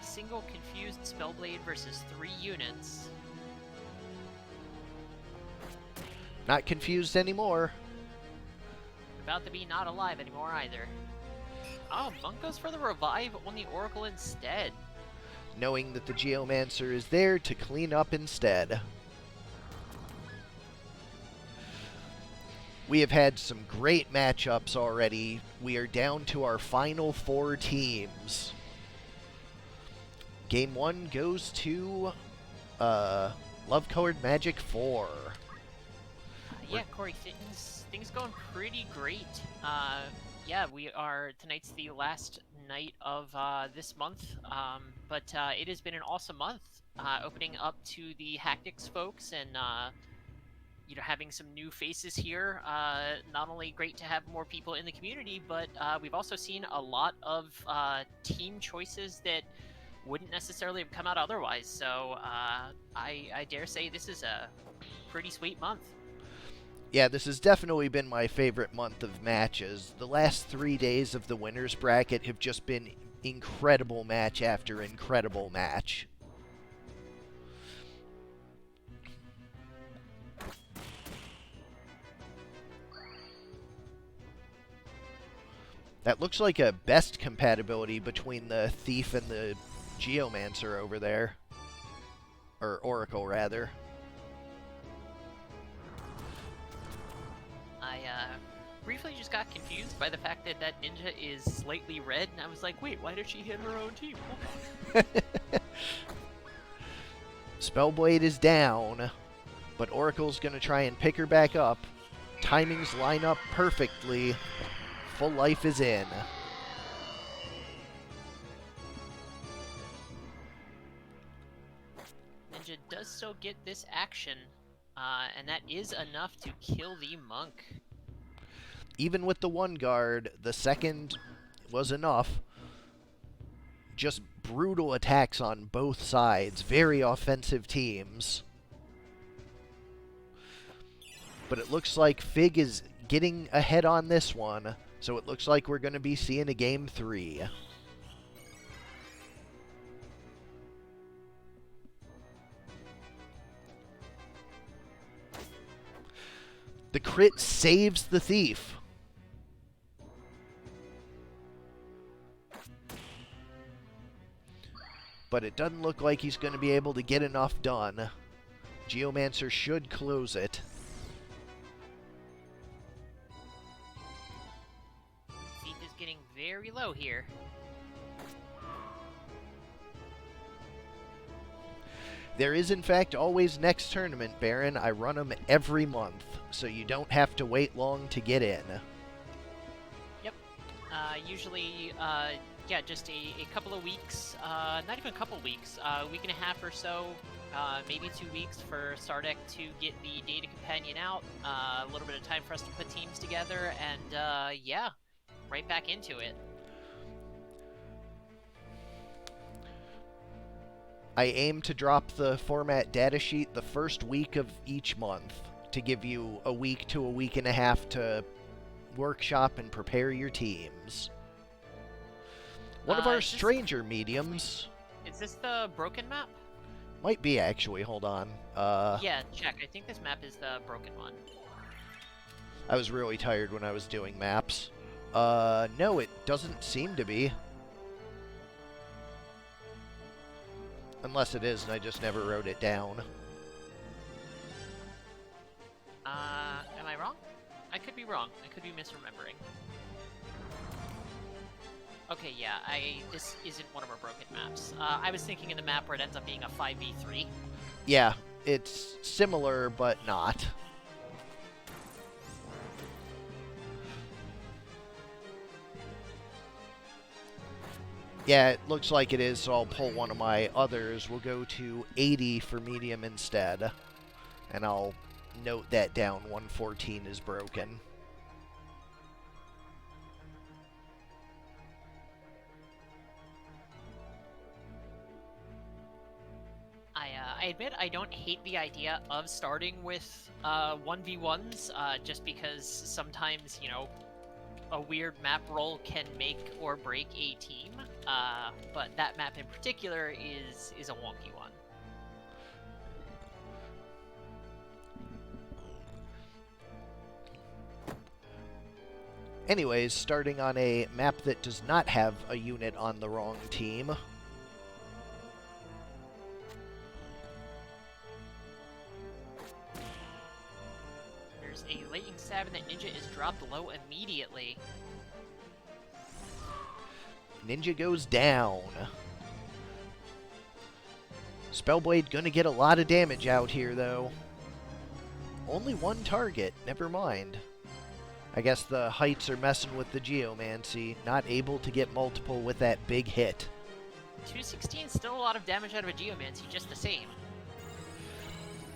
Single confused Spellblade versus 3 units. Not confused anymore. About to be not alive anymore either. Oh, Monk goes for the revive on the Oracle instead. Knowing that the Geomancer is there to clean up instead. We have had some great matchups already. We are down to our final 4 teams. Game 1 goes to Love Colored Magic 4. Yeah, Corey, things going pretty great. Yeah, tonight's the last night of this month, but it has been an awesome month, opening up to the Hactics folks and having some new faces here. Not only great to have more people in the community, but we've also seen a lot of team choices that wouldn't necessarily have come out otherwise. So I dare say this is a pretty sweet month. Yeah, this has definitely been my favorite month of matches. The last 3 days of the winners bracket have just been incredible match after incredible match. That looks like a best compatibility between the Thief and the Geomancer over there. Or Oracle, rather. I briefly just got confused by the fact that that ninja is slightly red, and I was like, wait, why did she hit her own team? Spellblade is down, but Oracle's going to try and pick her back up. Timings line up perfectly. Full life is in. Ninja does still get this action, and that is enough to kill the monk. Even with the one guard, the second was enough. Just brutal attacks on both sides. Very offensive teams. But it looks like Fig is getting ahead on this one. So it looks like we're going to be seeing a game 3. The crit saves the Thief. But it doesn't look like he's going to be able to get enough done. Geomancer should close it. Thief is getting very low here. There is, in fact, always next tournament, Baron. I run them every month, so you don't have to wait long to get in. Usually, yeah, just a couple of weeks, not even a couple of weeks, a week and a half or so, maybe 2 weeks for Sardek to get the data companion out, a little bit of time for us to put teams together, and yeah, right back into it. I aim to drop the format datasheet the first week of each month to give you a week to a week and a half to workshop and prepare your teams. One of our stranger mediums... Is this the broken map? Might be, actually. Hold on. Yeah, check. I think this map is the broken one. I was really tired when I was doing maps. No, it doesn't seem to be. Unless it is, and I just never wrote it down. Am I wrong? I could be wrong. I could be misremembering. Okay, yeah, this isn't one of our broken maps. I was thinking in the map where it ends up being a 5v3. Yeah, it's similar, but not. Yeah, it looks like it is, so I'll pull one of my others. We'll go to 80 for medium instead. And I'll note that down. 114 is broken. I admit I don't hate the idea of starting with 1v1s, just because sometimes, you know, a weird map roll can make or break a team, but that map in particular is a wonky one. Anyways, starting on a map that does not have a unit on the wrong team. There's a lightning stab and that ninja is dropped low immediately. Ninja goes down. Spellblade gonna get a lot of damage out here, though. Only one target, never mind. I guess the heights are messing with the Geomancy, not able to get multiple with that big hit. 216 is still a lot of damage out of a Geomancy, just the same.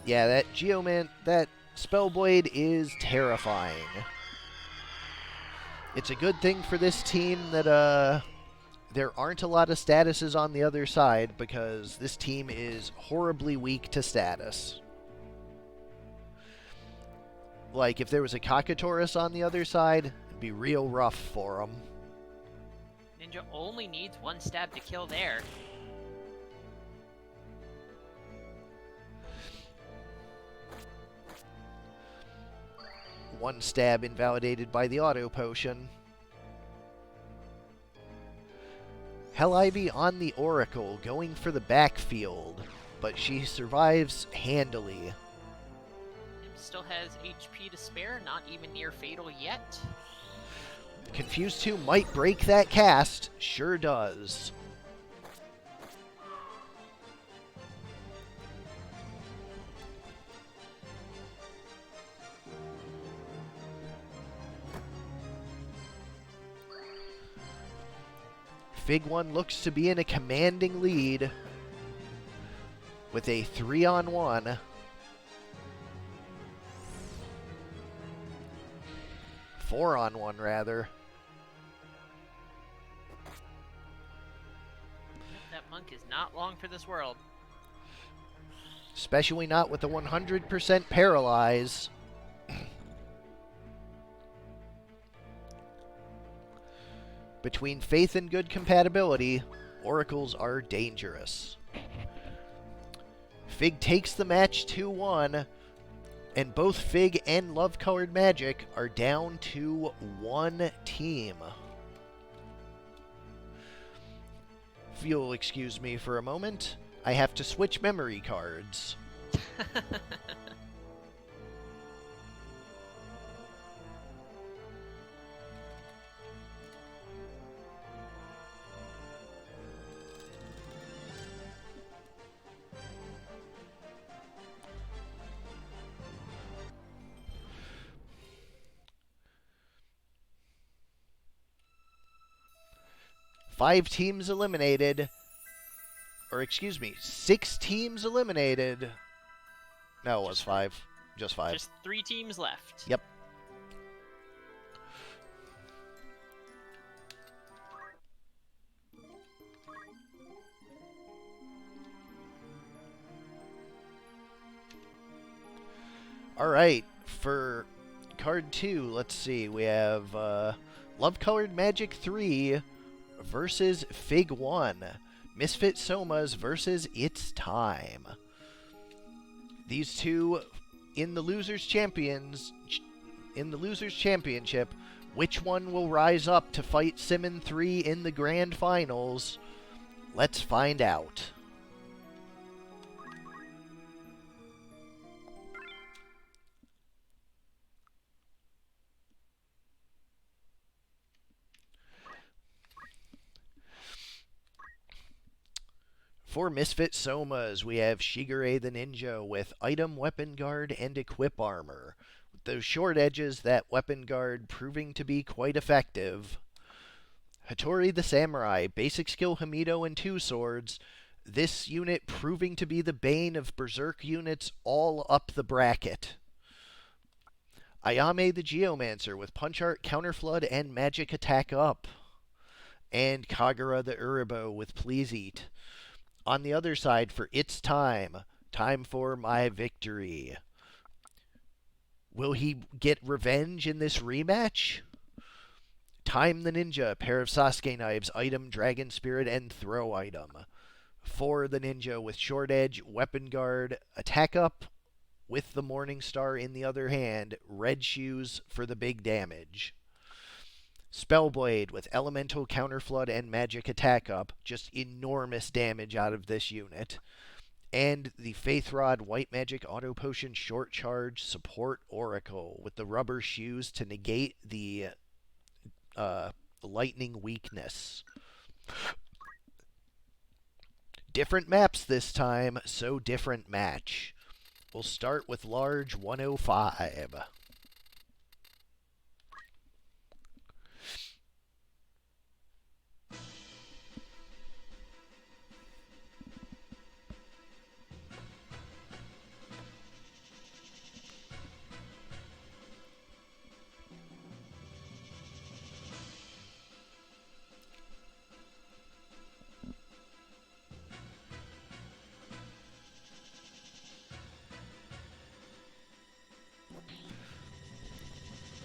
Yeah, that that Spellblade is terrifying. It's a good thing for this team that there aren't a lot of statuses on the other side, because this team is horribly weak to status. Like, if there was a Cockatorus on the other side, it'd be real rough for them. Ninja only needs one stab to kill there. One stab invalidated by the auto potion. Hell Ivy on the Oracle, going for the backfield, but she survives handily. Still has HP to spare, not even near fatal yet. Confused 2 might break that cast. Sure does. Fig 1 looks to be in a commanding lead with a 3-on-1. 4-on-1, rather. That monk is not long for this world. Especially not with the 100% paralyze. Between faith and good compatibility, oracles are dangerous. Fig takes the match 2-1, and both Fig and Love Colored Magic are down to one team. If you'll excuse me for a moment, I have to switch memory cards. 5 teams eliminated. Or excuse me, 6 teams eliminated. No, it was 5. Just 5. Just 3 teams left. Yep. All right, for card 2, let's see. We have Love Colored Magic 3 versus Fig 1. Misfit Somas versus It's Time. These two in the losers championship, which one will rise up to fight Simmon 3 in the grand finals? Let's find out. For Misfit Somas, we have Shigure the Ninja with Item, Weapon Guard, and Equip Armor. With those short edges, that Weapon Guard proving to be quite effective. Hattori the Samurai, Basic Skill Hamido and 2 swords. This unit proving to be the bane of Berserk units all up the bracket. Ayame the Geomancer with Punch Art, Counter Flood, and Magic Attack up. And Kagura the Uribo with Please Eat. On the other side, for It's Time, time for my victory. Will he get revenge in this rematch? Time the Ninja, pair of Sasuke knives, item, Dragon Spirit, and throw item. For the Ninja with short edge, weapon guard, attack up with the Morning Star in the other hand, red shoes for the big damage. Spellblade with Elemental, Counterflood, and Magic Attack up. Just enormous damage out of this unit. And the Faith Rod White Magic Auto Potion Short Charge Support Oracle with the rubber shoes to negate the lightning weakness. Different maps this time, so different match. We'll start with large 105.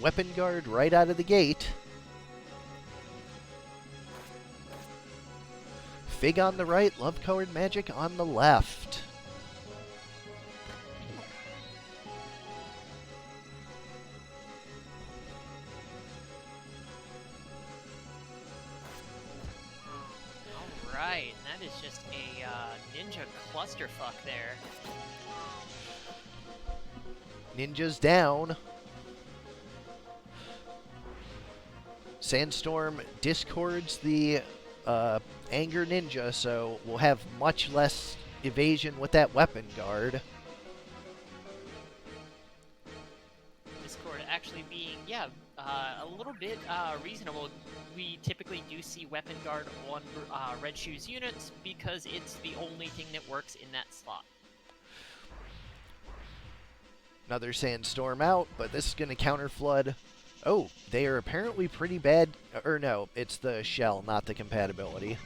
Weapon guard right out of the gate. Fig on the right, Love Colored Magic on the left. Alright, that is just a ninja clusterfuck there. Ninja's down. Sandstorm discords the Anger Ninja, so we'll have much less evasion with that weapon guard. Discord actually being, a little bit reasonable. We typically do see weapon guard on Red Shoes units because it's the only thing that works in that slot. Another Sandstorm out, but this is going to counter Flood. Oh, they are apparently pretty bad. Or no, it's the shell, not the compatibility.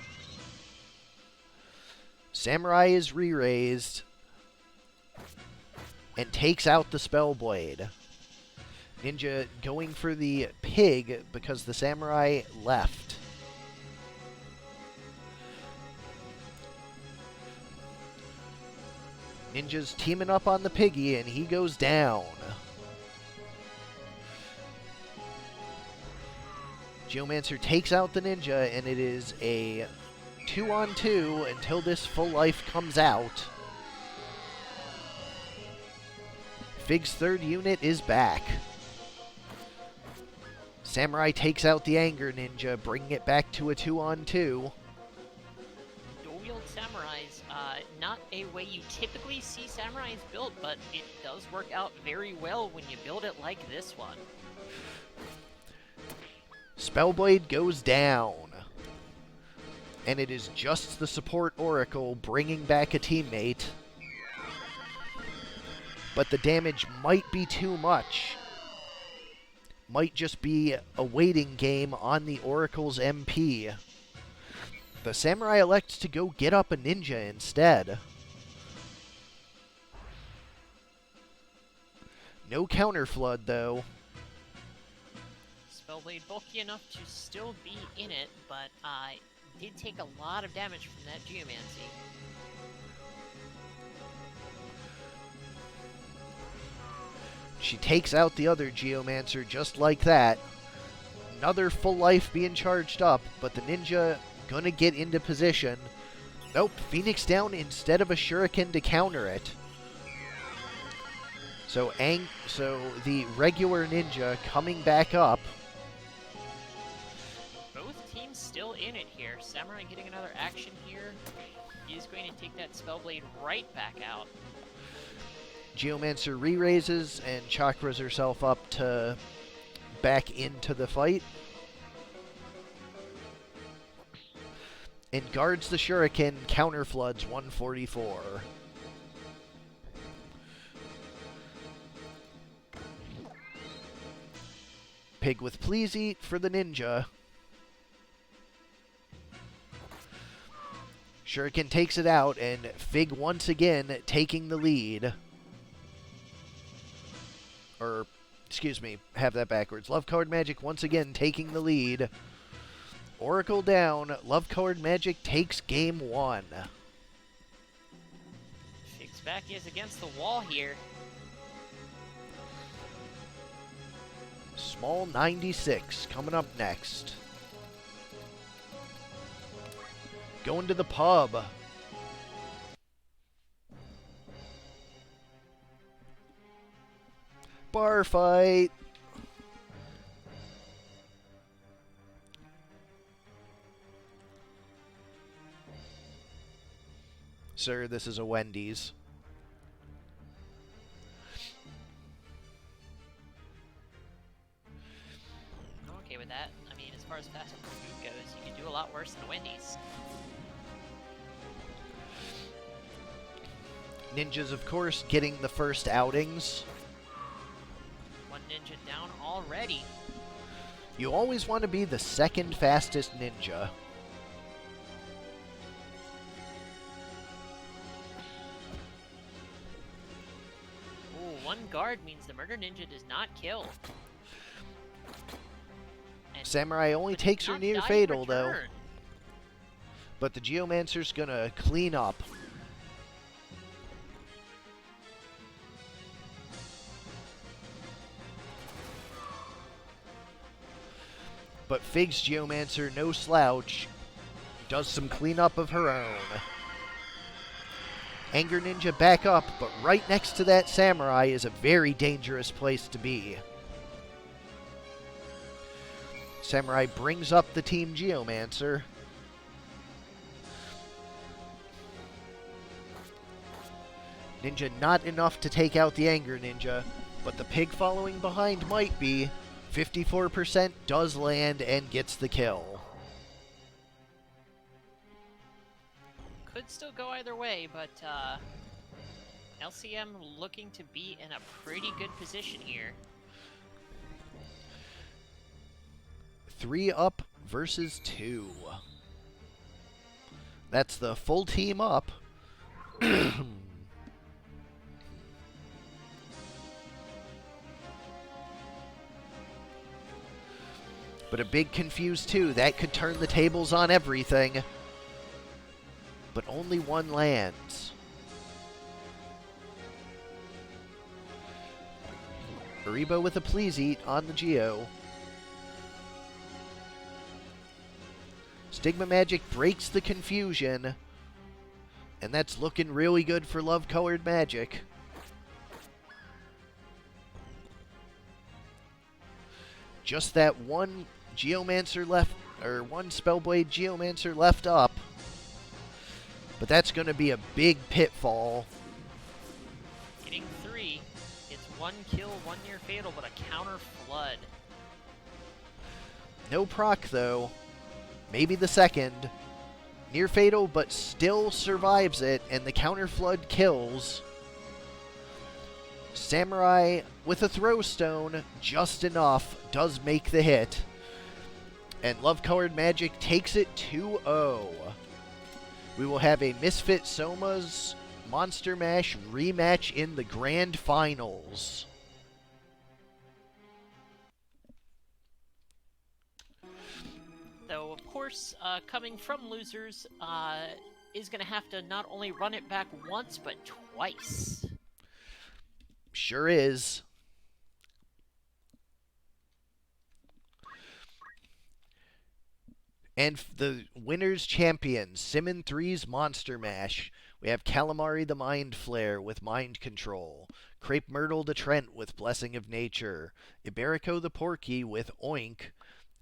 Samurai is re-raised and takes out the Spellblade. Ninja going for the pig because the Samurai left. Ninja's teaming up on the piggy and he goes down. Geomancer takes out the Ninja, and it is a 2-on-2 until this full life comes out. Fig's third unit is back. Samurai takes out the Anger Ninja, bringing it back to a 2-on-2. Dual-wield Samurais, not a way you typically see Samurais built, but it does work out very well when you build it like this one. Spellblade goes down. And it is just the support Oracle bringing back a teammate. But the damage might be too much. Might just be a waiting game on the Oracle's MP. The Samurai elects to go get up a ninja instead. No counter flood, though. Spellblade bulky enough to still be in it, but did take a lot of damage from that Geomancy. She takes out the other Geomancer just like that. Another full life being charged up, but the ninja gonna get into position. Nope, Phoenix down instead of a shuriken to counter it. So the regular ninja coming back up. Both teams still in it here. Samurai getting another action here. He is going to take that Spellblade right back out. Geomancer re-raises and chakras herself up to back into the fight. And guards the shuriken, counter floods 144. Pig with Please Eat for the ninja. Shuriken takes it out, and Fig once again taking the lead. Or, excuse me, have that backwards. Love Colored Magic once again taking the lead. Oracle down. Love Colored Magic takes game 1. Fig's back is against the wall here. Small 96 coming up next. Going to the pub. Bar fight. Sir, this is a Wendy's. I'm okay with that. I mean, as far as fast food goes, you can do a lot worse than a Wendy's. Ninjas, of course, getting the first outings. One ninja down already. You always want to be the second fastest ninja. Ooh, one guard means the murder ninja does not kill. And Samurai only takes her near fatal, though. But the Geomancer's gonna clean up. But Fig's Geomancer, no slouch, does some cleanup of her own. Anger Ninja back up, but right next to that Samurai is a very dangerous place to be. Samurai brings up the Team Geomancer. Ninja not enough to take out the Anger Ninja, but the pig following behind might be. 54% does land and gets the kill. Could still go either way, but LCM looking to be in a pretty good position here. 3 up versus 2. That's the full team up. But a big confuse too. That could turn the tables on everything. But only one lands. Aribo with a Please Eat on the Geo. Stigma Magic breaks the confusion. And that's looking really good for Love Colored Magic. Just that one Geomancer left, or one Spellblade Geomancer left up. But that's going to be a big pitfall. Getting 3. It's 1 kill, 1 near fatal, but a counter flood. No proc, though. Maybe the second. Near fatal, but still survives it, and the counter flood kills. Samurai with a throw stone, just enough, does make the hit. And Love Colored Magic takes it 2-0. We will have a Misfit Soma's Monster Mash rematch in the Grand Finals. Though, of course, coming from losers, is going to have to not only run it back once, but twice. Sure is. And the winner's champion, Simmon 3's Monster Mash. We have Calamari the Mind Flare with Mind Control, Crepe Myrtle the Trent with Blessing of Nature, Iberico the Porky with Oink,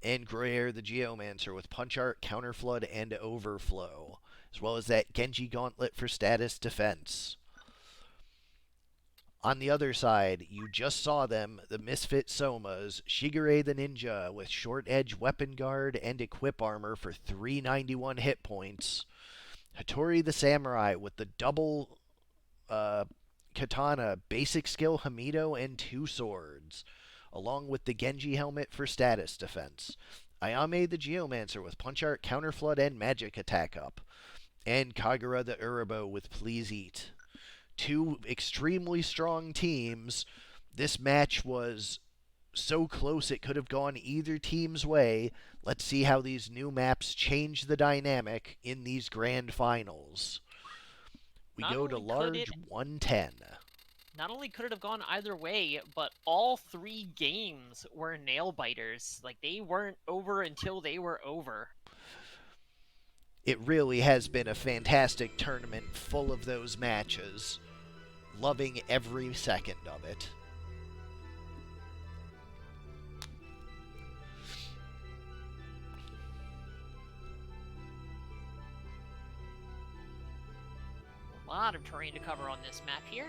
and Groyer the Geomancer with Punch Art, Counter Flood, and Overflow, as well as that Genji Gauntlet for status defense. On the other side, you just saw them, the Misfit Somas, Shigure the Ninja with Short Edge Weapon Guard and Equip Armor for 391 hit points, Hattori the Samurai with the double Katana, Basic Skill Hamido, and 2 swords, along with the Genji Helmet for status defense, Ayame the Geomancer with Punch Art, Counter Flood, and Magic Attack Up, and Kagura the Urobo with Please Eat. 2 extremely strong teams. This match was so close it could have gone either team's way. Let's see how these new maps change the dynamic in these grand finals. We go to large 110. Not only could it have gone either way, but all 3 games were nail biters. Like, they weren't over until they were over. It really has been a fantastic tournament full of those matches. Loving every second of it. A lot of terrain to cover on this map here.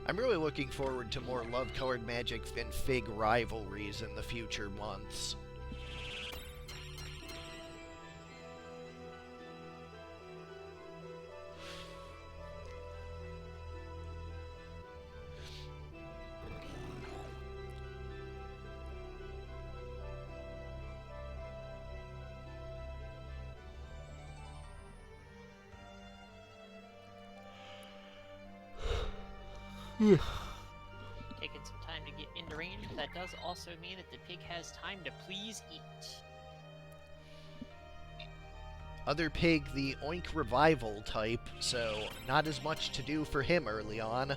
I'm really looking forward to more Love Colored Magic and Fig rivalries in the future months. Taking some time to get into range, but that does also mean that the pig has time to please eat. Other pig, the Oink Revival type, so not as much to do for him early on.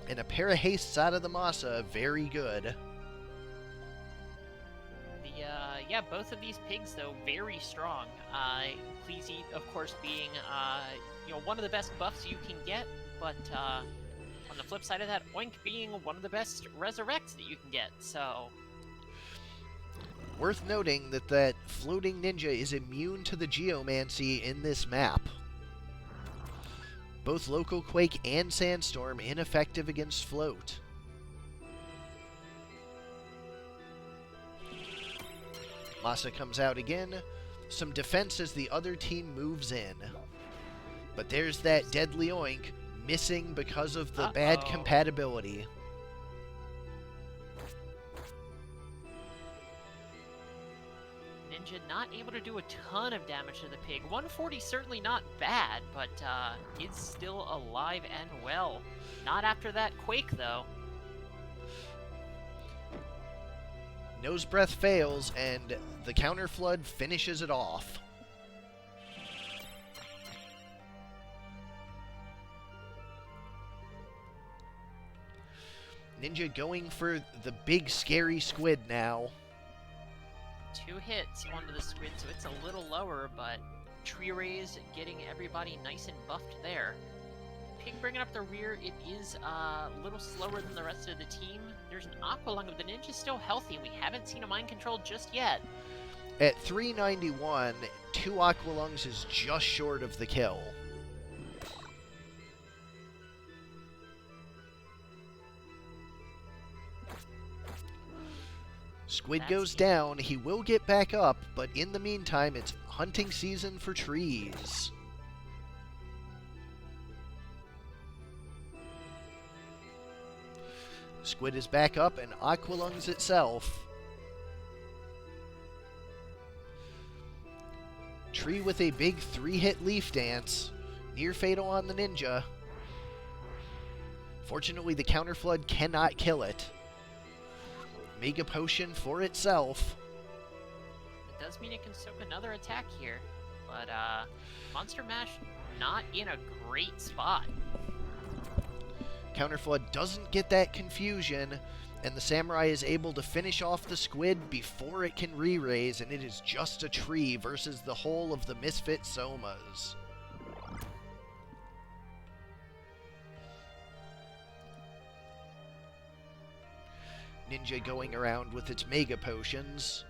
And a pair of hastes out of the Masa, very good. Yeah, both of these pigs, though, very strong. Please Eat, of course, being, one of the best buffs you can get, but, on the flip side of that, Oink being one of the best resurrects that you can get, so... Worth noting that Floating Ninja is immune to the Geomancy in this map. Both Local Quake and Sandstorm ineffective against Float. Masa comes out again. Some defense as the other team moves in. But there's that Deadly Oink missing because of the bad compatibility. Ninja not able to do a ton of damage to the pig. 140 certainly not bad, but is still alive and well. Not after that Quake, though. Nose Breath fails, and the Counter Flood finishes it off. Ninja going for the big scary squid now. 2 hits onto the squid, so it's a little lower, but Tree Rays getting everybody nice and buffed there. Pig bringing up the rear, it is a little slower than the rest of the team. There's an Aqualung of the Ninja still healthy. We haven't seen a Mind Control just yet. At 391, 2 Aqualungs is just short of the kill. Squid That's goes huge. down. He will get back up, but in the meantime, it's hunting season for trees. Squid is back up and aqualungs itself. Tree with a big 3-hit leaf dance. Near fatal on the ninja. Fortunately, the counterflood cannot kill it. Mega potion for itself. It does mean it can soak another attack here, but Monster Mash not in a great spot. Counterflood doesn't get that confusion, and the samurai is able to finish off the squid before it can re-raise, and it is just a tree versus the whole of the Misfit Somas. Ninja going around with its Mega Potions.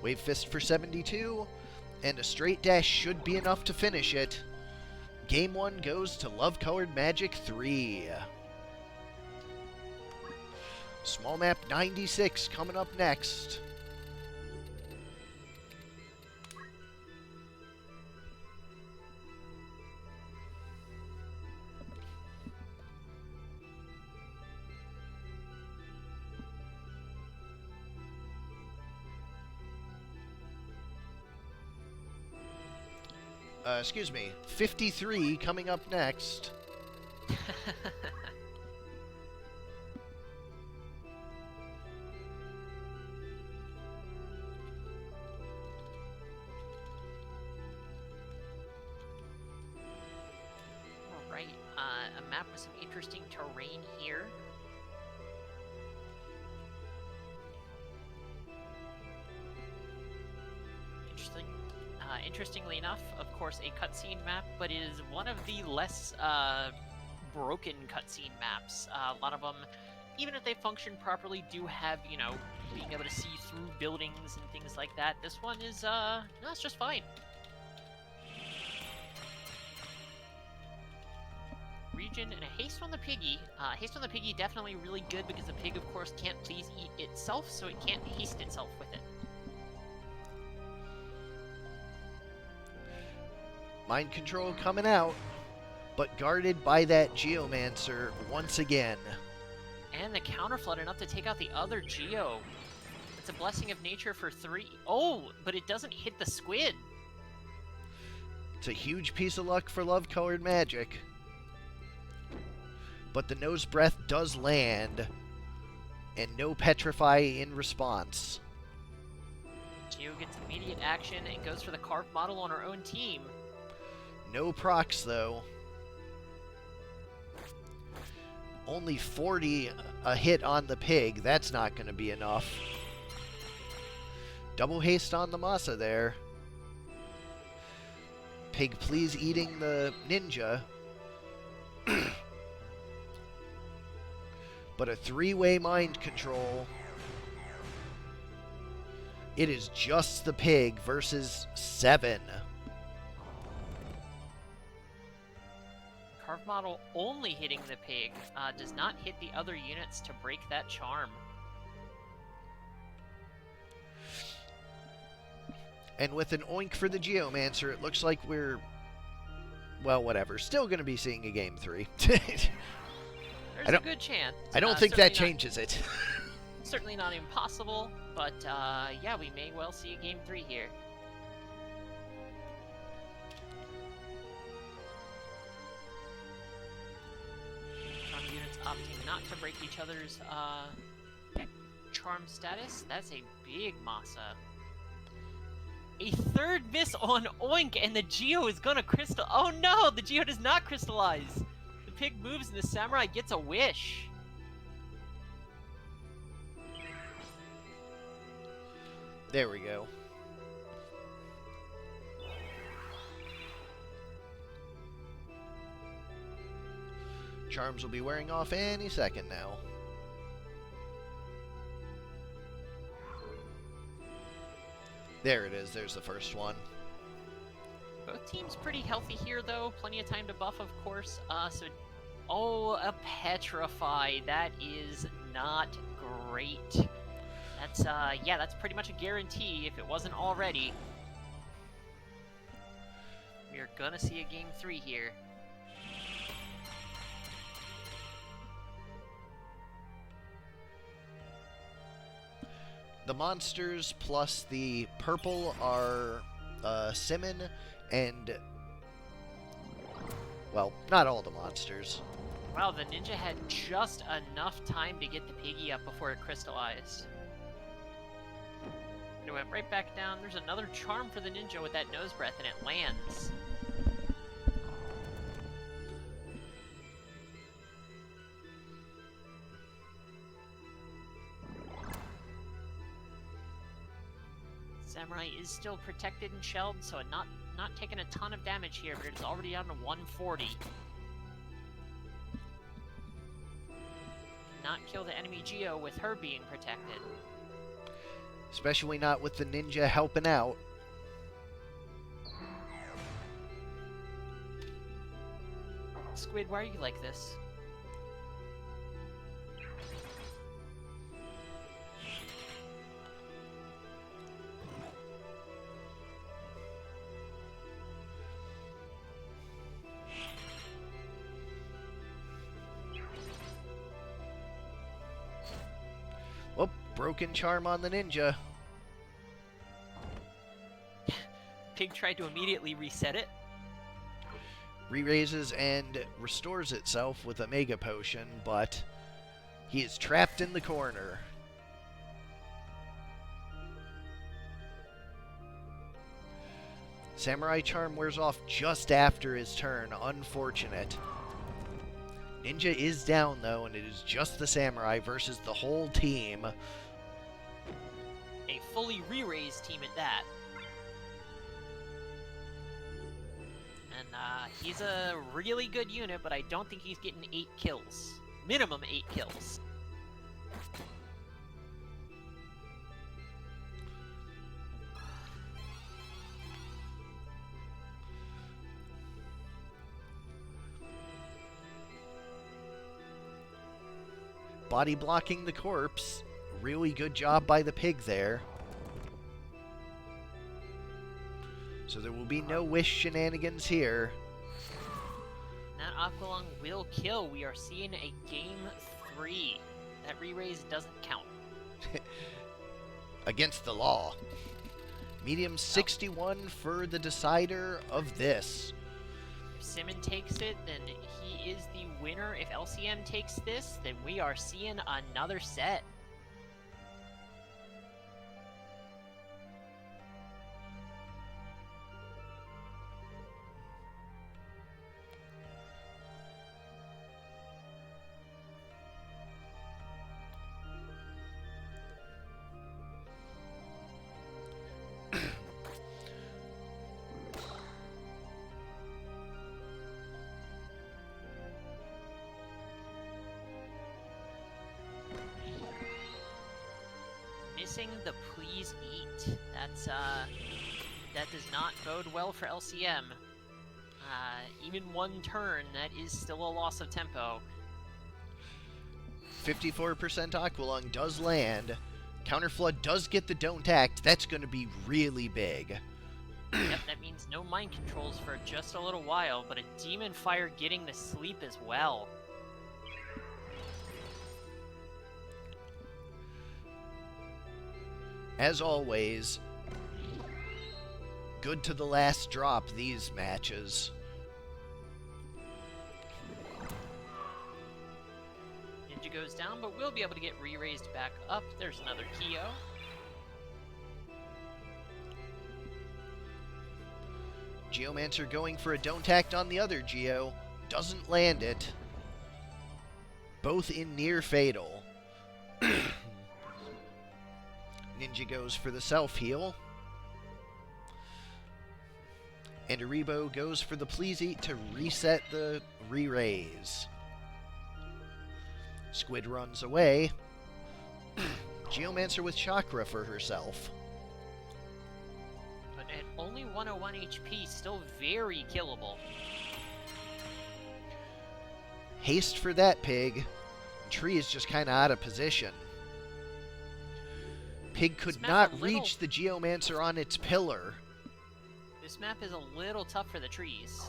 Wave Fist for 72, and a straight dash should be enough to finish it. Game 1 goes to Love Colored Magic 3. Small Map 96 coming up next. Excuse me, 53 coming up next. Alright, a map with some interesting terrain here. Interestingly enough, of course, a cutscene map, but it is one of the less broken cutscene maps. A lot of them, even if they function properly, do have, you know, being able to see through buildings and things like that. This one is, no, it's just fine. Region and a haste on the piggy. Haste on the piggy definitely really good because the pig, of course, can't please eat itself, so it can't haste itself with it. Mind control coming out, but guarded by that Geomancer once again. And the counterflood enough to take out the other Geo. It's a blessing of nature for 3. Oh, but it doesn't hit the squid. It's a huge piece of luck for Love Colored Magic. But the Nose Breath does land, and no Petrify in response. Geo gets immediate action and goes for the carved model on her own team. No procs, though. Only 40 a hit on the pig. That's not going to be enough. Double haste on the Masa there. Pig, please eating the ninja. But a 3-way mind control. It is just the pig versus 7. Carved model only hitting the pig, does not hit the other units to break that charm. And with an oink for the Geomancer, it looks like we're, well, whatever. Still going to be seeing a Game 3. There's a good chance. I don't think that changes it. Certainly not impossible, but yeah, we may well see a Game 3 here. Units opting not to break each other's charm status. That's a big Masa. A third miss on Oink, and the Geo is gonna crystal. Oh no, the Geo does not crystallize. The pig moves, and the samurai gets a wish. There we go. Charms will be wearing off any second now. There it is. There's the first one. Both teams pretty healthy here, though. Plenty of time to buff, of course. Oh, a Petrify. That is not great. That's, yeah, that's pretty much a guarantee if it wasn't already. We are gonna see a game 3 here. The monsters plus the purple are Simmon and, well, not all the monsters. Wow, the ninja had just enough time to get the piggy up before it crystallized. It went right back down. There's another charm for the ninja with that nose breath, and it lands. Samurai is still protected and shelled, so not taking a ton of damage here, but it's already down to 140. Not kill the enemy Geo with her being protected. Especially not with the ninja helping out. Squid, why are you like this? Oh, broken charm on the ninja. Pig tried to immediately reset it. Re-raises and restores itself with a Mega Potion, but he is trapped in the corner. Samurai Charm wears off just after his turn. Unfortunate. Ninja is down, though, and it is just the Samurai versus the whole team. A fully re-raised team at that. And he's a really good unit, but I don't think he's getting 8 kills. Minimum 8 kills. Body blocking the corpse. Really good job by the pig there. So there will be no wish shenanigans here. That Aqualung will kill. We are seeing a game 3. That re-raise doesn't count. Against the law. Medium 61 for the decider of this. If Simmon takes it, then he is the winner. If LCM takes this, then we are seeing another set. Missing the please eat. That does not bode well for LCM. Even one turn, that is still a loss of tempo. 54% Aqualung does land. Counterflood does get the don't act. That's going to be really big. Yep, that means no mind controls for just a little while, but a Demon Fire getting the sleep as well. As always, good to the last drop, these matches. Ninja goes down, but we'll be able to get re-raised back up. There's another Kyo. Geomancer going for a don't act on the other Geo. Doesn't land it. Both in near fatal. Ninja goes for the self-heal. And Aribo goes for the please eat to reset the re-raise. Squid runs away. Geomancer with Chakra for herself. But at only 101 HP, still very killable. Haste for that pig. tree is just kind of out of position. Pig could This map not a little- reach the Geomancer on its pillar. This map is a little tough for the trees.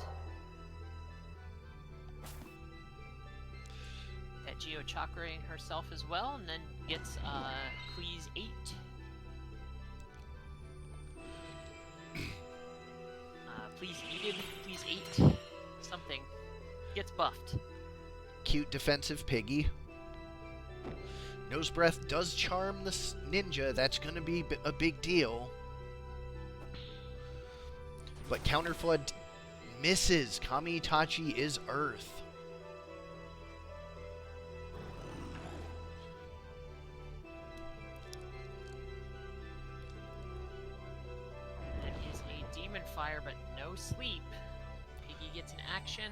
That Geo chakraing herself as well, and then gets please 8. Please Edith, please 8. Something. Gets buffed. Cute defensive piggy. Nose Breath does charm the ninja. That's going to be a big deal. But Counterflood misses. Kami Itachi is Earth. That is a Demon Fire, but no sleep. Piggy gets an action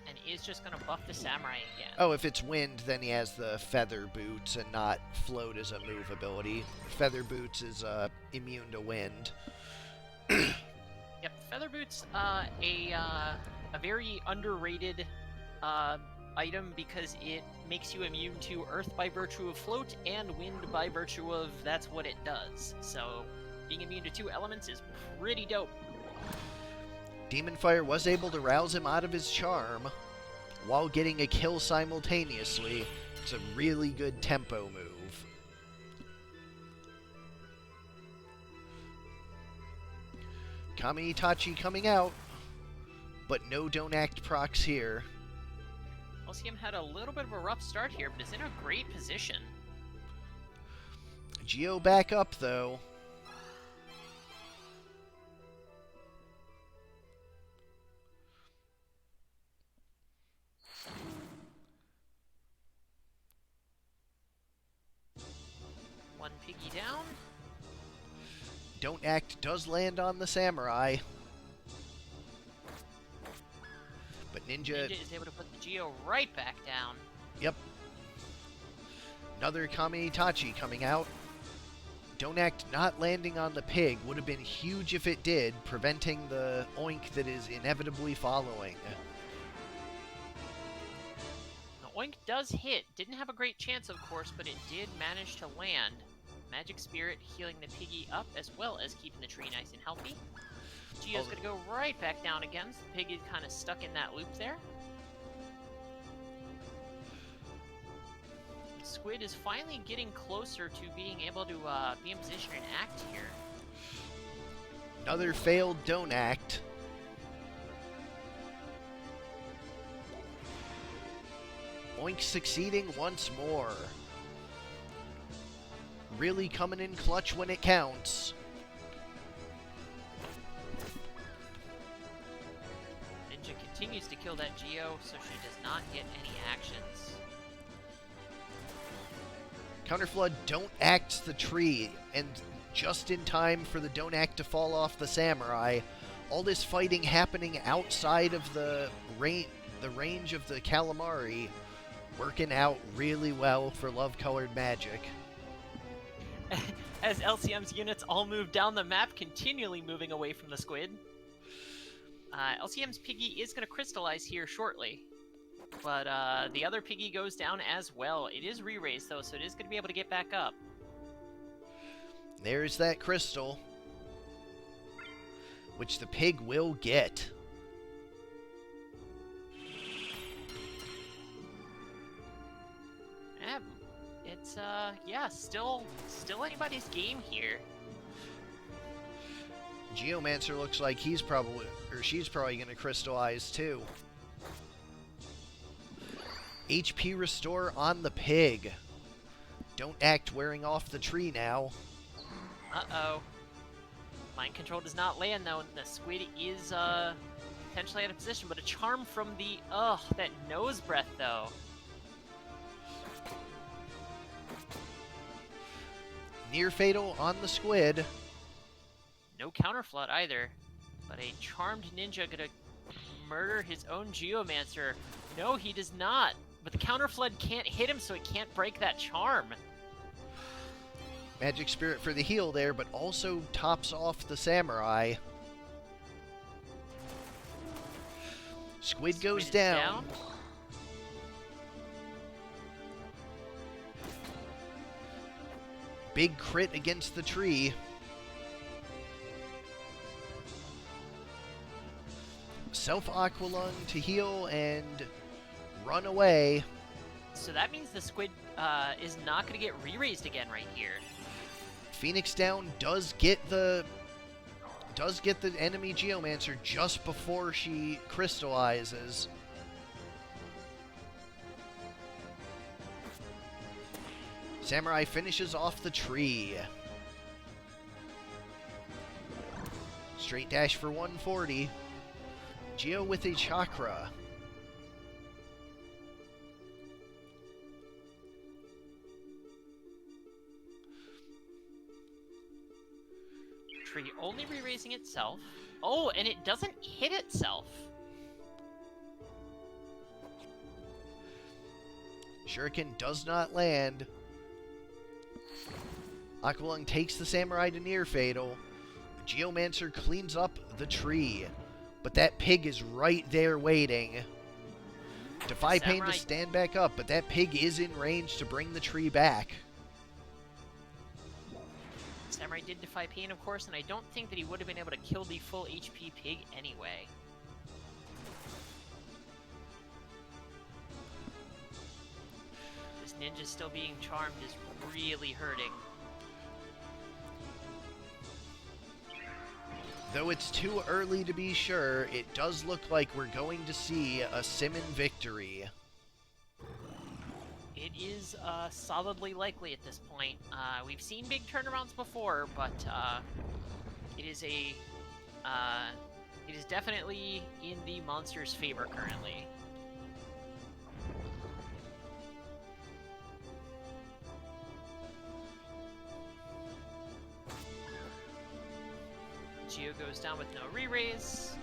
and is just going to buff the Samurai again. Oh, if it's wind, then he has the Feather Boots and not Float as a move ability. Feather Boots is immune to wind. Yep, Feather Boots, a very underrated item because it makes you immune to Earth by virtue of Float and Wind by virtue of that's what it does. So being immune to 2 elements is pretty dope. Demon Fire was able to rouse him out of his charm while getting a kill simultaneously. It's a really good tempo move. Kami Itachi coming out, but no Don't Act procs here. Colosseum had a little bit of a rough start here, but is in a great position. Geo back up though. One piggy down. Don't Act does land on the Samurai. But Ninja Ninja is able to put the Geo right back down. Yep. Another Kami Itachi coming out. Don't Act not landing on the pig would have been huge if it did, preventing the oink that is inevitably following. The Oink does hit. Didn't have a great chance, of course, but it did manage to land. Magic Spirit healing the piggy up as well as keeping the tree nice and healthy. Geo's going to go right back down again, so the pig is kind of stuck in that loop there. The squid is finally getting closer to being able to be in position and act here. Another failed Don't Act. Oink succeeding once more. Really coming in clutch when it counts. Ninja continues to kill that Geo, so she does not get any actions. Counterflood Don't Act the tree, and just in time for the Don't Act to fall off the Samurai. All this fighting happening outside of the range of the Calamari, working out really well for Love Colored Magic. As LCM's units all move down the map, continually moving away from the squid. LCM's piggy is going to crystallize here shortly. But the other piggy goes down as well. It is re-raised, though, so it is going to be able to get back up. There's that crystal, which the pig will get. It's, yeah, still anybody's game here. Geomancer looks like she's probably going to crystallize too. HP restore on the pig. Don't Act wearing off the tree now. Uh-oh. Mind control does not land, though, and the squid is, potentially out of position, but a charm from the, that nose breath, though. Near fatal on the squid. No counterflood either, but a charmed ninja gonna murder his own Geomancer. No, he does not, but the counterflood can't hit him, so he can't break that charm. Magic Spirit for the heal there, but also tops off the Samurai. Squid goes down. big crit against the tree. Self-Aqualung to heal and run away. So that means the squid is not going to get re-raised again right here. Phoenix Down does get the enemy Geomancer just before she crystallizes. Samurai finishes off the tree. Straight dash for 140. Geo with a chakra. Tree only re-raising itself. Oh, and it doesn't hit itself. Shuriken does not land. Aqualung takes the Samurai to near fatal. Geomancer cleans up the tree. But that pig is right there waiting. Defy Pain to stand back up, but that pig is in range to bring the tree back. Samurai did defy pain, of course, and I don't think that he would have been able to kill the full HP pig anyway. This ninja still being charmed is really hurting. Though it's too early to be sure, it does look like we're going to see a Simmon victory. It is solidly likely at this point. We've seen big turnarounds before, but it is definitely in the monster's favor currently. Geo goes down with no re-raise.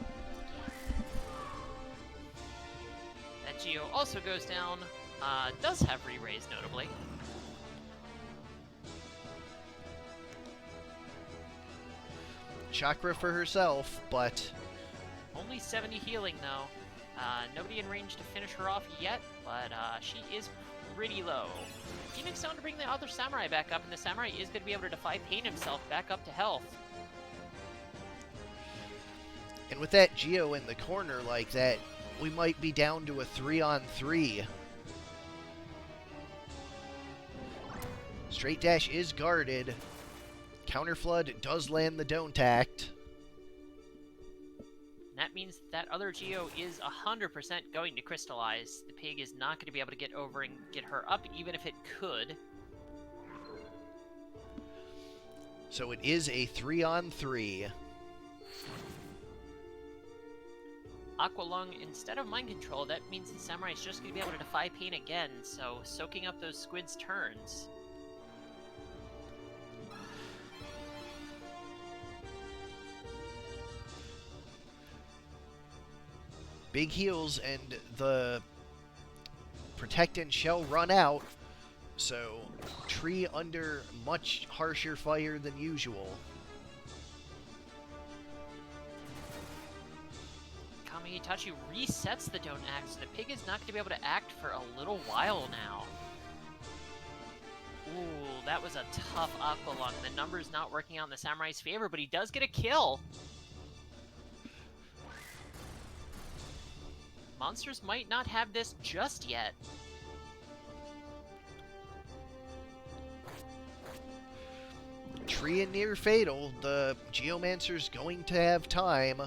That Geo also goes down. Does have re-raise, notably. Chakra for herself, but... Only 70 healing, though. Nobody in range to finish her off yet, but she is pretty low. Phoenix down to bring the other Samurai back up, and the Samurai is going to be able to defy pain himself back up to health. And with that Geo in the corner like that, we might be down to a 3-on-3. Straight dash is guarded. Counter Flood does land the Don't Act. That means that other Geo is 100% going to crystallize. The pig is not going to be able to get over and get her up, even if it could. So it is a 3-on-3. Aqualung, instead of Mind Control, that means the Samurai is just going to be able to defy pain again, so soaking up those squid's turns. Big heals and the Protect and Shell run out, so tree under much harsher fire than usual. Itachi resets the Don't Act, so the pig is not going to be able to act for a little while now. Ooh, that was a tough Aqualung. The number's not working out in the Samurai's favor, but he does get a kill. Monsters might not have this just yet. Tree and near fatal. The Geomancer's going to have time.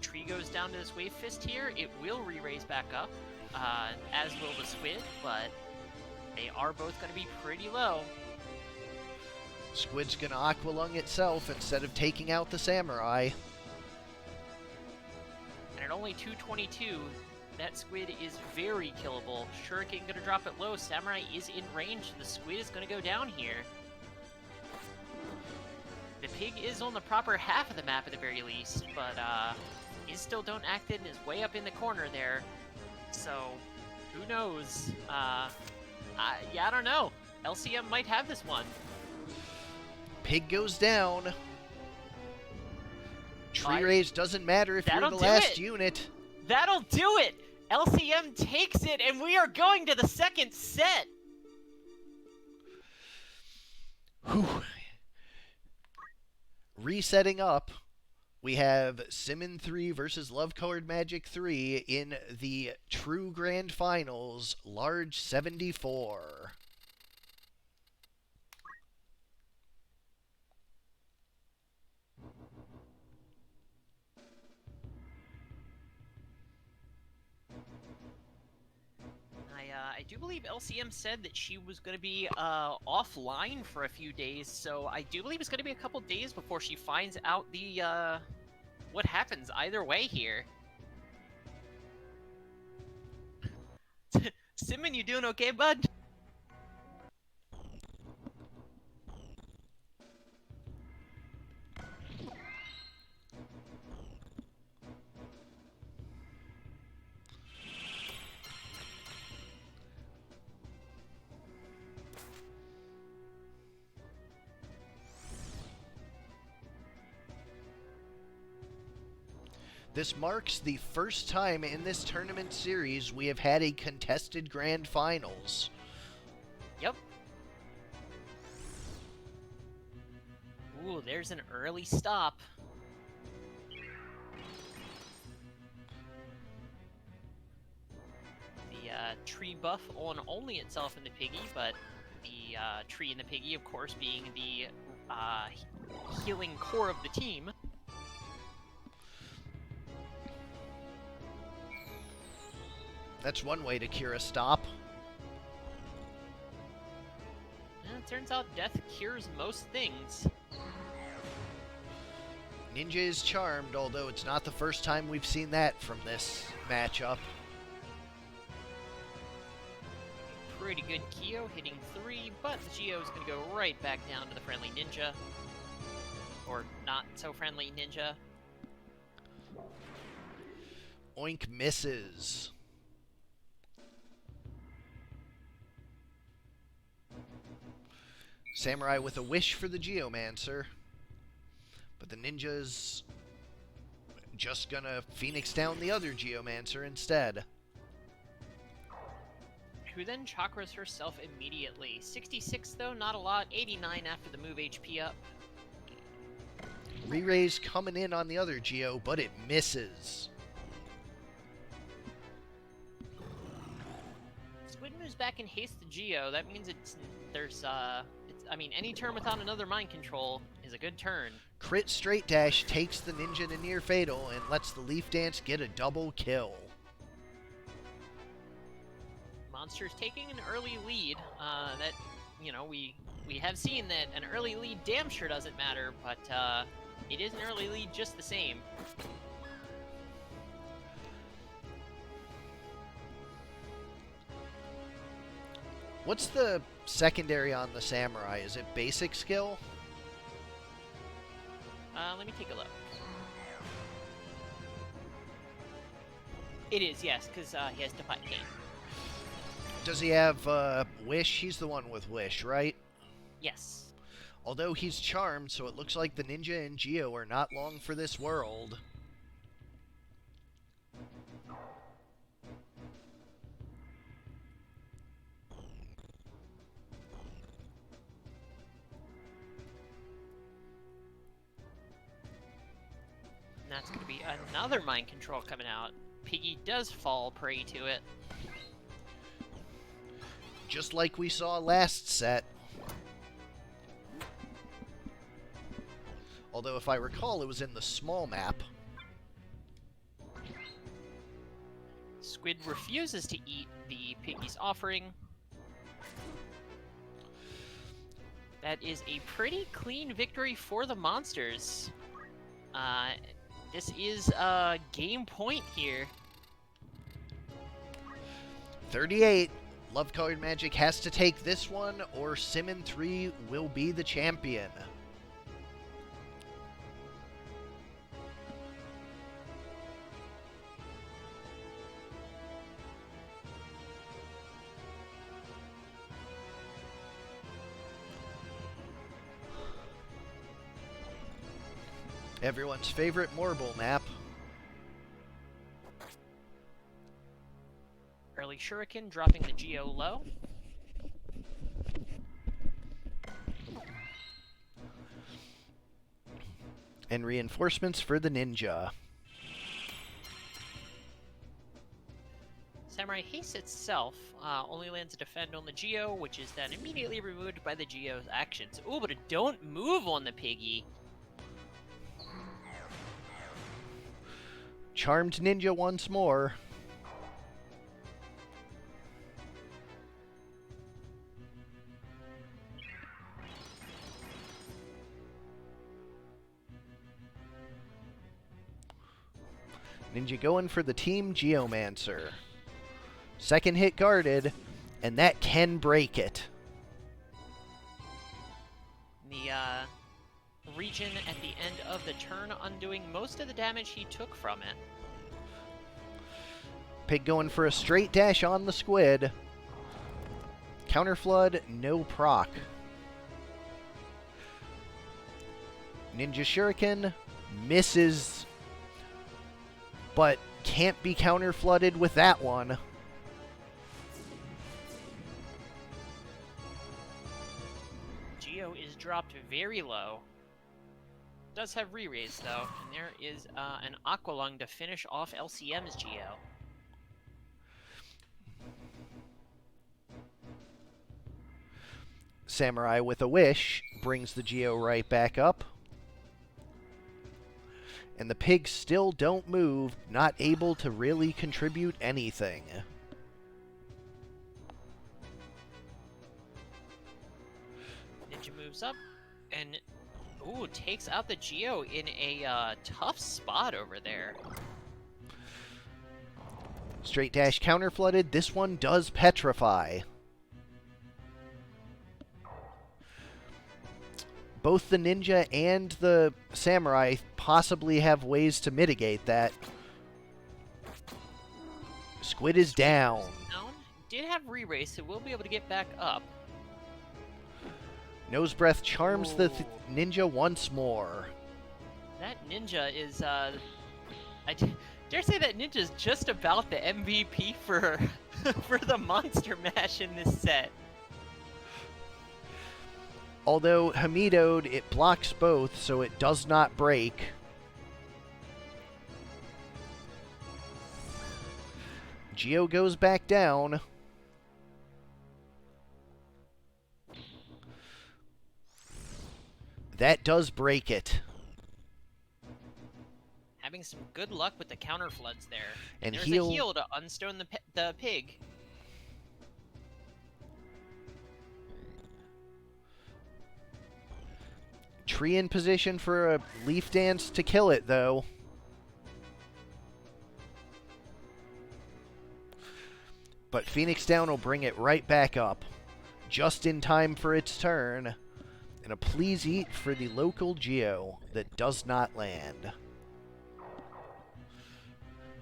Tree goes down to this Wave Fist here. It will re-raise back up, as will the Squid, but they are both going to be pretty low. Squid's going to Aqualung itself instead of taking out the Samurai. And at only 222, that Squid is very killable. Shuriken going to drop it low. Samurai is in range. The Squid is going to go down here. The pig is on the proper half of the map at the very least, but is still Don't Act and is way up in the corner there. So, who knows? Yeah, I don't know. LCM might have this one. Pig goes down. Tree raise doesn't matter if you're the last unit. That'll do it! LCM takes it, and we are going to the second set! Whew. Resetting up, we have Simmon 3 versus Love Colored Magic 3 in the True Grand Finals, large 74. I do believe LCM said that she was going to be offline for a few days, so I do believe it's going to be a couple days before she finds out the what happens either way here. Simmon, you doing okay, bud? This marks the first time in this tournament series we have had a contested Grand Finals. Yep. Ooh, there's an early stop. The tree buff on only itself in the piggy, but the tree in the piggy, of course, being the healing core of the team. That's one way to cure a stop. And it turns out death cures most things. Ninja is charmed, although it's not the first time we've seen that from this matchup. Pretty good Kyo, hitting 3, but the Geo is going to go right back down to the friendly Ninja. Or not so friendly Ninja. Oink misses. Samurai with a wish for the Geomancer. But the Ninja's just gonna Phoenix down the other Geomancer instead. Who then chakras herself immediately. 66 though, not a lot. 89 after the move HP up. Re-raise coming in on the other Geo, but it misses. Squid moves back and hastes the Geo. That means I mean, any turn without another mind control is a good turn. Crit straight dash takes the Ninja to near fatal and lets the Leaf Dance get a double kill. Monster's taking an early lead. That, you know, we have seen that an early lead damn sure doesn't matter, but it is an early lead just the same. What's the secondary on the Samurai? Is it basic skill? Let me take a look. It is, yes, because he has Defy Pain. Does he have Wish? He's the one with Wish, right? Yes. Although he's charmed, so it looks like the Ninja and Geo are not long for this world. And that's going to be another mind control coming out. Piggy does fall prey to it. Just like we saw last set. Although, if I recall, it was in the small map. Squid refuses to eat the piggy's offering. That is a pretty clean victory for the monsters. This is a game point here. 38. Love Colored Magic has to take this one, or Simmon 3 will be the champion. Everyone's favorite Marble map. Early Shuriken dropping the Geo low. And reinforcements for the ninja. Samurai Haste itself only lands a defend on the Geo, which is then immediately removed by the Geo's actions. Ooh, but it don't move on the Piggy. Charmed ninja once more. Ninja going for the Team Geomancer. Second hit guarded, and that can break it. The region at the end of the turn, undoing most of the damage he took from it. Pig going for a straight dash on the squid. Counterflood, no proc. Ninja Shuriken misses, but can't be counterflooded with that one. Geo is dropped very low. Does have re-raise though, and there is an Aqualung to finish off LCM's Geo. Samurai with a wish brings the Geo right back up. And the pigs still don't move, not able to really contribute anything. Ninja moves up and ooh, takes out the Geo in a tough spot over there. Straight dash counterflooded. This one does petrify. Both the ninja and the samurai possibly have ways to mitigate that. Squid is down. Did have re-race, so we'll be able to get back up. Nose breath charms the ninja once more. That ninja is, I dare say that ninja's just about the MVP for for the Monster Mash in this set. Although Hamido'd, it blocks both, so it does not break. Geo goes back down. That does break it. Having some good luck with the counter floods there. And there's a heal to unstone the pig. Tree in position for a leaf dance to kill it, though. But Phoenix Down will bring it right back up. Just in time for its turn. And a please eat for the local Geo that does not land.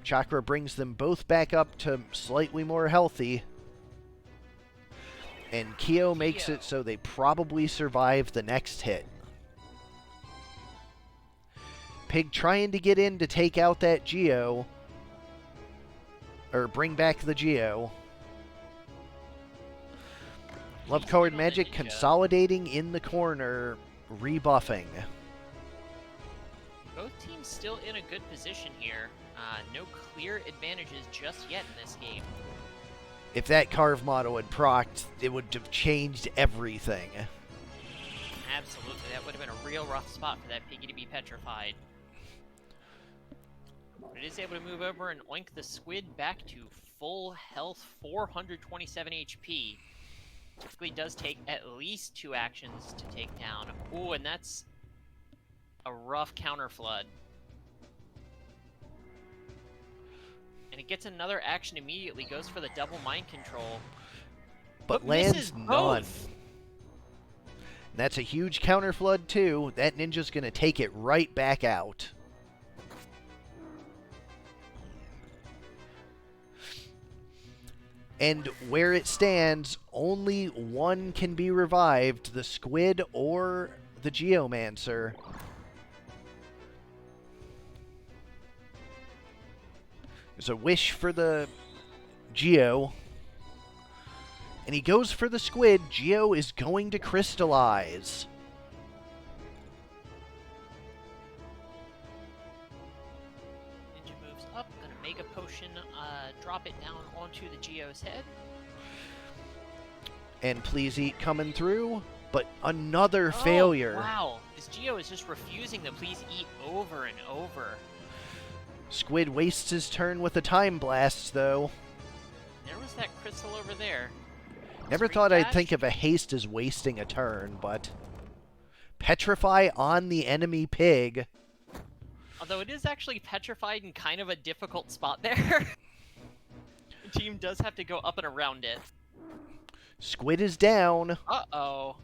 Chakra brings them both back up to slightly more healthy. And Kyo makes it so they probably survive the next hit. Pig trying to get in to take out that Geo. Or bring back the Geo. Love Colored Magic consolidating in the corner, rebuffing. Both teams still in a good position here. No clear advantages just yet in this game. If that carve model had procced, it would have changed everything. Absolutely, that would have been a real rough spot for that piggy to be petrified. But it is able to move over and oink the squid back to full health, 427 HP. Typically does take at least 2 actions to take down. Ooh, and that's a rough counter flood. And it gets another action immediately, goes for the double mind control. But lands none. That's a huge counter flood too. That ninja's gonna take it right back out. And where it stands, only one can be revived, the squid or the Geomancer. There's a wish for the Geo. And he goes for the squid. Geo is going to crystallize. drop it down onto the Geo's head. And Please Eat coming through, but another failure. Wow, this Geo is just refusing to Please Eat over and over. Squid wastes his turn with a Time Blast, though. There was that crystal over there. Never thought I'd think of a haste as wasting a turn, but... Petrify on the enemy pig. Although it is actually petrified in kind of a difficult spot there. The team does have to go up and around it. Squid is down. Uh-oh.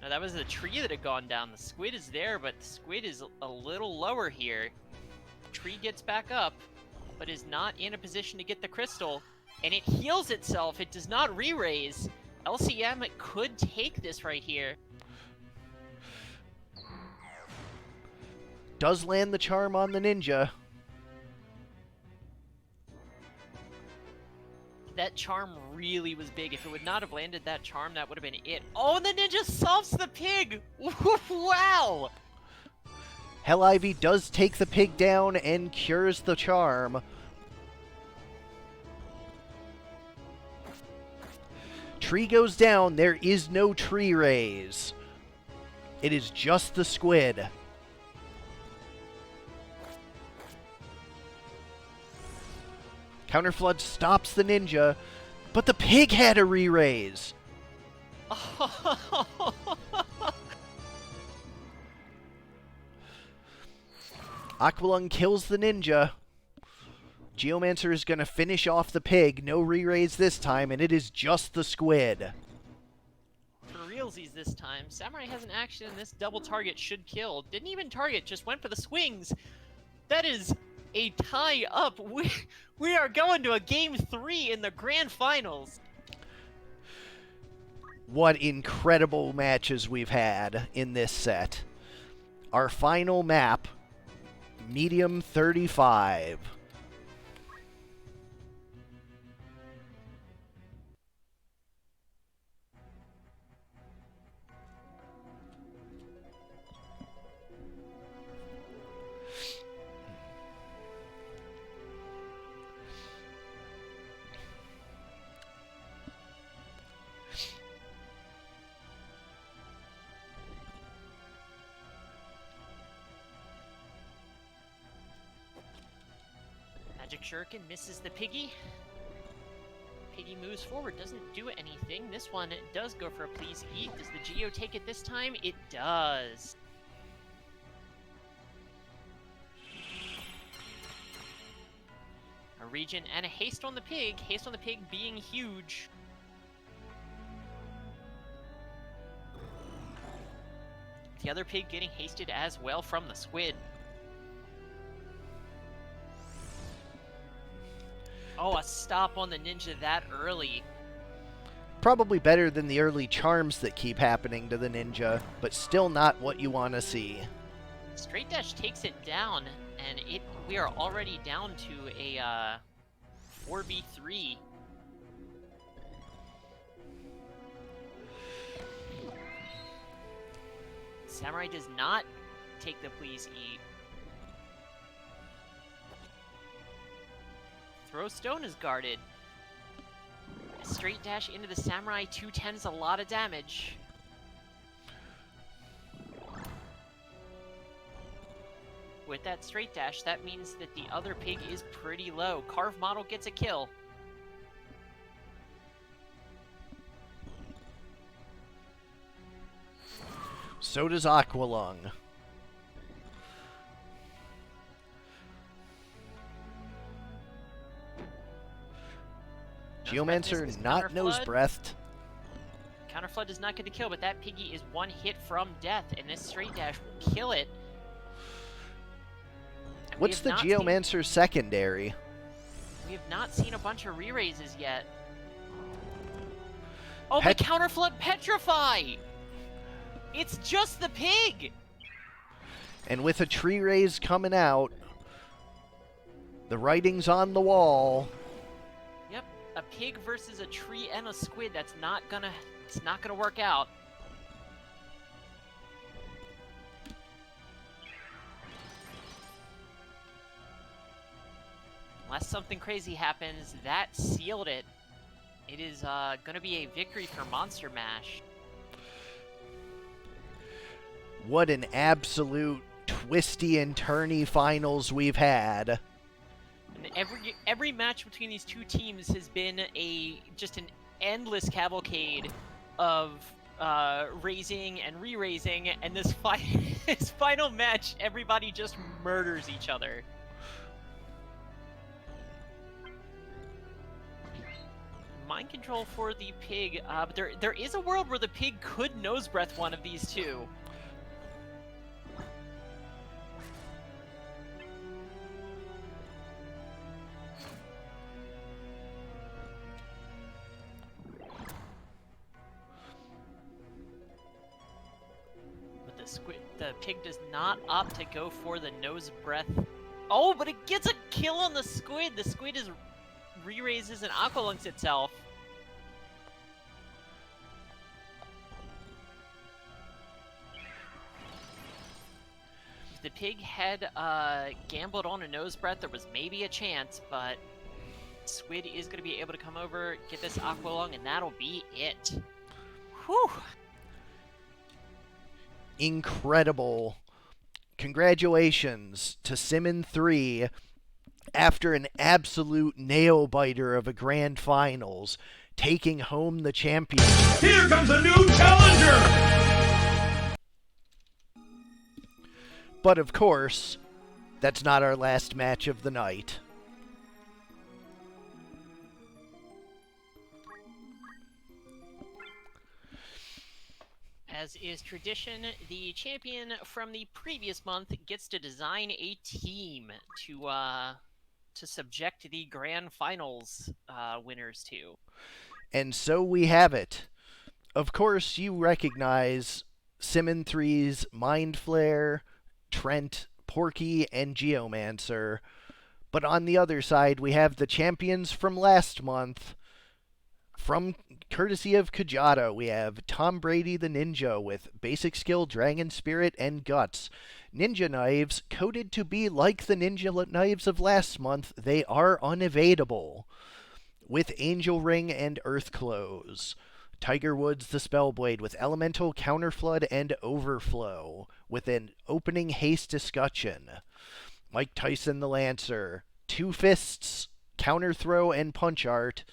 Now that was the tree that had gone down. The squid is there, but the squid is a little lower here. Tree gets back up, but is not in a position to get the crystal. And it heals itself. It does not re-raise. LCM could take this right here. Does land the charm on the ninja. That charm really was big. If it would not have landed that charm, that would have been it. Oh, and the ninja solves the pig! Wow! Hell Ivy does take the pig down and cures the charm. Tree goes down. There is no tree raise. It is just the squid. Counterflood stops the ninja, but the pig had a re-raise. Aqualung kills the ninja. Geomancer is going to finish off the pig. No re-raise this time, and it is just the squid. For realsies this time. Samurai has an action, and this double target should kill. Didn't even target, just went for the swings. That is a tie up. We are going to a game 3 in the grand finals. What incredible matches we've had in this set. Our final map, Medium 35. Magic Shuriken misses the piggy. Piggy moves forward, doesn't do anything. This one does go for a Please Eat. Does the Geo take it this time? It does. A regen and a haste on the pig. Haste on the pig being huge. The other pig getting hasted as well from the squid. Oh, a stop on the ninja that early. Probably better than the early charms that keep happening to the ninja, but still not what you want to see. Straight dash takes it down, and we are already down to a 4v3. Samurai does not take the Please Eat. Throw Stone is guarded. Straight dash into the Samurai, 210 is a lot of damage. With that straight dash, that means that the other pig is pretty low. Carve Model gets a kill. So does Aqualung. Geomancer not nose-breathed. Counterflood does not get the kill, but that piggy is one hit from death, and this straight dash will kill it. What's the Geomancer's secondary? We have not seen a bunch of re-raises yet. Oh, but Counterflood Petrify! It's just the pig! And with a tree raise coming out, the writing's on the wall. Yep, a pig versus a tree and a squid. It's not gonna work out. Unless something crazy happens, that sealed it. It is going to be a victory for Monster Mash. What an absolute twisty and turny finals we've had. And every match between these two teams has been just an endless cavalcade of raising and re-raising, and this final match, everybody just murders each other. Mind control for the pig, but there is a world where the pig could nose breath one of these two. The pig does not opt to go for the nose breath. Oh, but it gets a kill on the squid. The squid is re-raises and aqualungs itself. If the pig had gambled on a nose breath, there was maybe a chance, but squid is going to be able to come over, get this aqualung, and that'll be it. Whew. Incredible. Congratulations to Simmon 3 after an absolute nail-biter of a grand finals, taking home the championship. Here comes a new challenger! But of course, that's not our last match of the night. As is tradition, the champion from the previous month gets to design a team to subject the grand finals winners to. And so we have it. Of course, you recognize Simmon 3's Mind Flare, Trent, Porky, and Geomancer. But on the other side, we have the champions from last month. From courtesy of Kajata, we have Tom Brady the Ninja with Basic Skill, Dragon Spirit, and Guts. Ninja Knives, coded to be like the Ninja Knives of last month, they are unevadable. With Angel Ring and Earth Close. Tiger Woods the Spellblade with Elemental, Counterflood, and Overflow, with an opening haste discussion. Mike Tyson the Lancer. Two Fists, Counter Throw, and Punch Art.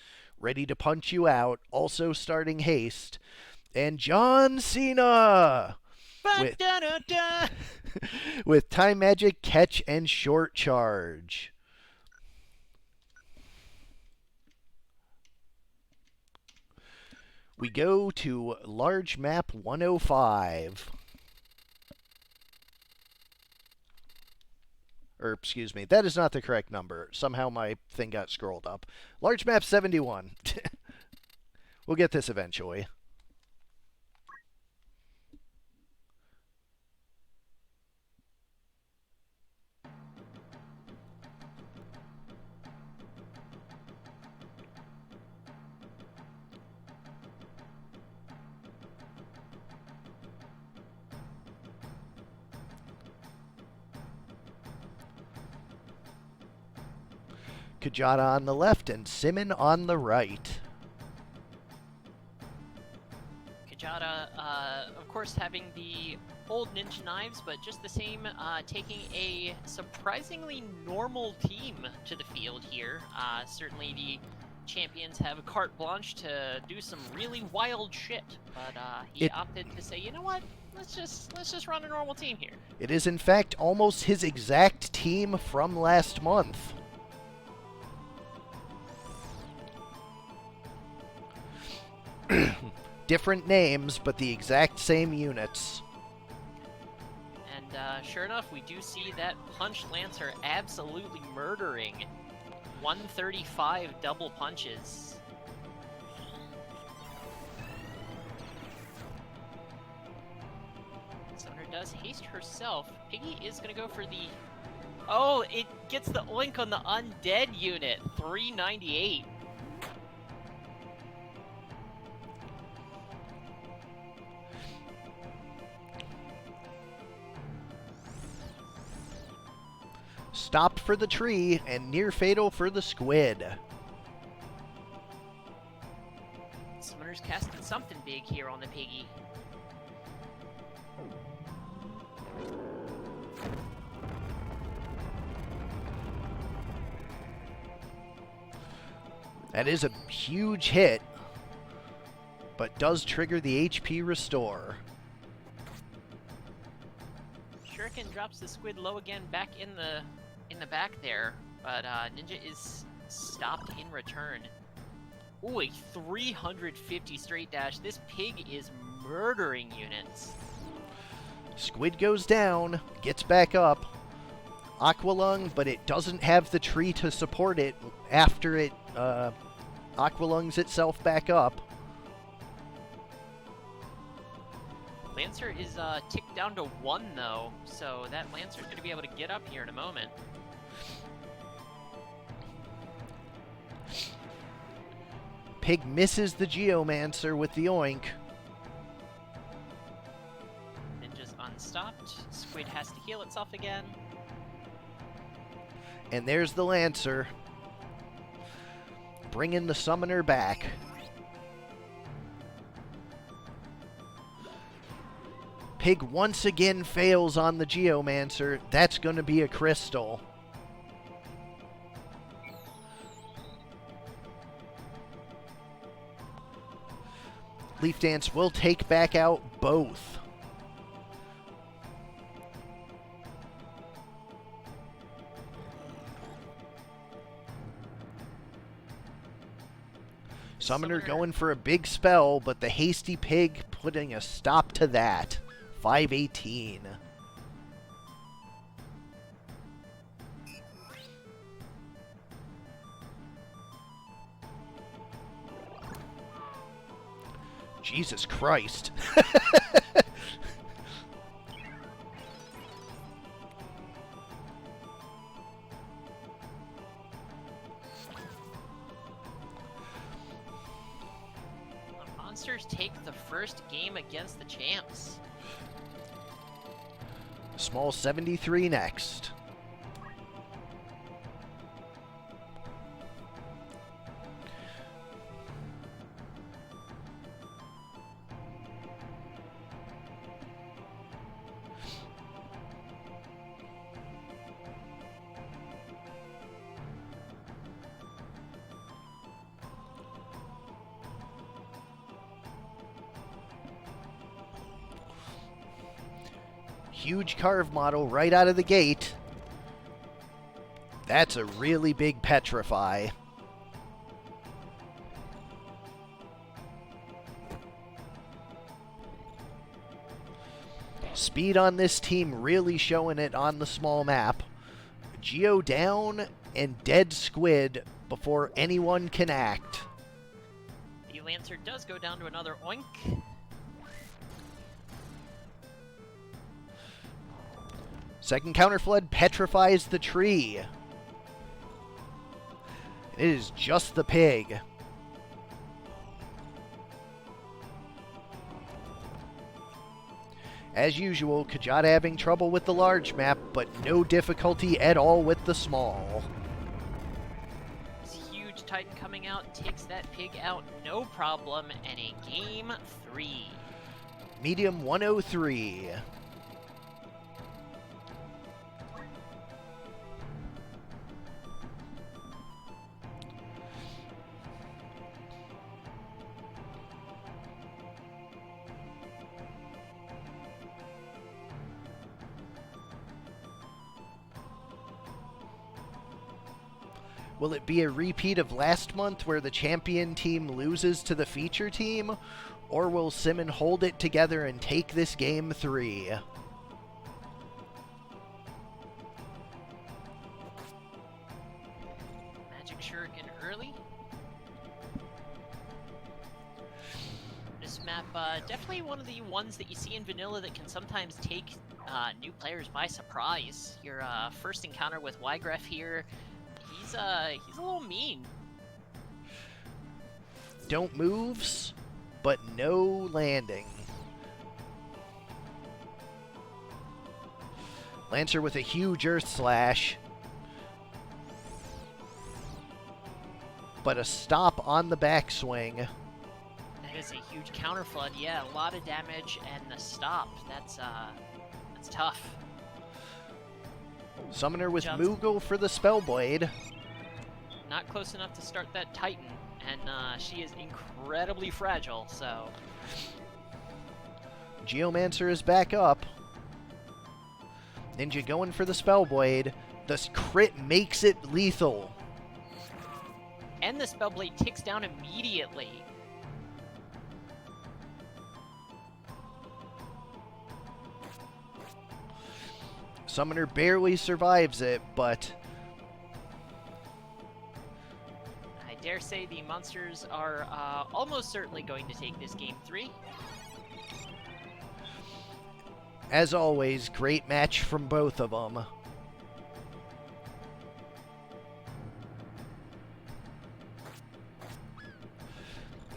Ready to punch you out, also starting haste. And John Cena! With Time Magic, Catch, and Short Charge. We go to Large Map 105. Or, excuse me, that is not the correct number. Somehow my thing got scrolled up. Large Map 71. We'll get this eventually. Kajata on the left and Simmon on the right. Kajata, of course, having the old Ninja Knives, but just the same, taking a surprisingly normal team to the field here. Certainly the champions have carte blanche to do some really wild shit, but he opted to say, you know what? Let's just run a normal team here. It is in fact almost his exact team from last month. Different names, but the exact same units. And sure enough, we do see that Punch Lancer absolutely murdering 135 double punches. Summoner does haste herself. Piggy is going to go for the... Oh, it gets the oink on the undead unit. 398. Stopped for the tree and near fatal for the squid. Summoner's casting something big here on the piggy. That is a huge hit, but does trigger the HP restore. Shuriken drops the squid low again, back in the back there, but Ninja is stopped in return. Ooh, a 350 straight dash. This pig is murdering units. Squid goes down, gets back up. Aqualung, but it doesn't have the tree to support it after it Aqualungs itself back up. Lancer is ticked down to 1 though, so that Lancer's going to be able to get up here in a moment. Pig misses the Geomancer with the oink. Ninja's unstopped. Squid has to heal itself again. And there's the Lancer, bringing the summoner back. Pig once again fails on the Geomancer. That's going to be a crystal. Leaf Dance will take back out both. Summoner going for a big spell, but the hasty pig putting a stop to that. 518. Jesus Christ. Monsters take the first game against the champs. Small 73 next. Huge carve model right out of the gate. That's a really big petrify. Speed on this team really showing it on the small map. Geo down and dead squid before anyone can act. The Lancer does go down to another oink. Second counterflood petrifies the tree. It is just the pig. As usual, Kajada having trouble with the large map, but no difficulty at all with the small. This huge Titan coming out, takes that pig out, no problem, and a game 3. Medium 103. Will it be a repeat of last month where the champion team loses to the feature team? Or will Simmon hold it together and take this game 3? Magic Shuriken early. This map, definitely one of the ones that you see in vanilla that can sometimes take new players by surprise. Your first encounter with Ygref here, he's a little mean. Don't moves, but no landing. Lancer with a huge Earth Slash. but a stop on the backswing. That is a huge counter flood. Yeah, a lot of damage and the stop. That's tough. Summoner with Jumps. Moogle for the Spellblade. Not close enough to start that Titan, and she is incredibly fragile, so... Geomancer is back up. Ninja going for the Spellblade. The crit makes it lethal. And the Spellblade ticks down immediately. Summoner barely survives it, but... I dare say the monsters are almost certainly going to take this game 3. As always, great match from both of them.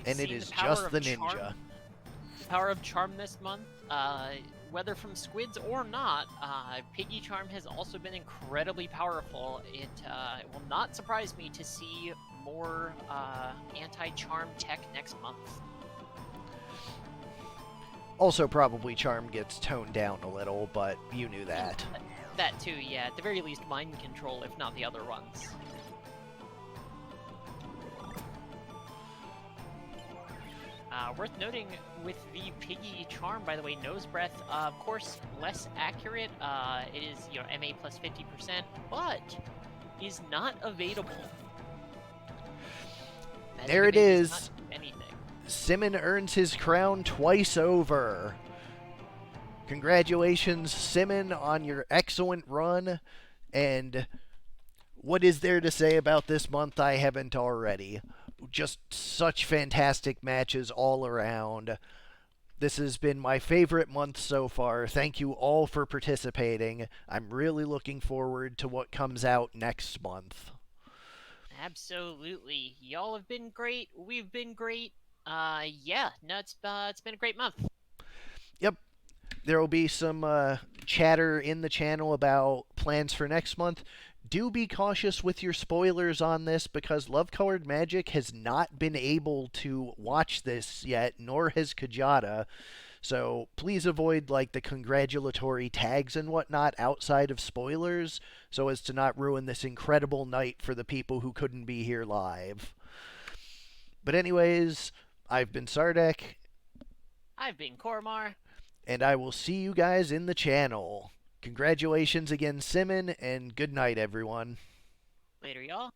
And it is just the ninja. The power of charm this month, whether from squids or not, Piggy Charm has also been incredibly powerful. It will not surprise me to see more anti-charm tech next month. Also, probably Charm gets toned down a little, but you knew that. That too, yeah. At the very least, mind control, if not the other ones. Worth noting with the Piggy Charm, by the way, Nose Breath, of course, less accurate. It is, MA plus 50%, but is not evadable. There it is. Anything. Simmon earns his crown twice over. Congratulations, Simmon, on your excellent run. And what is there to say about this month I haven't already? Just such fantastic matches all around. This has been my favorite month so far. Thank you all for participating. I'm really looking forward to what comes out next month. Absolutely. Y'all have been great. We've been great. It's been a great month. Yep. There will be some chatter in the channel about plans for next month. Do be cautious with your spoilers on this, because Love Colored Magic has not been able to watch this yet, nor has Kajata. So please avoid the congratulatory tags and whatnot outside of spoilers, so as to not ruin this incredible night for the people who couldn't be here live. But anyways, I've been Sardek. I've been Kormar. And I will see you guys in the channel. Congratulations again, Simmon, and good night, everyone. Later, y'all.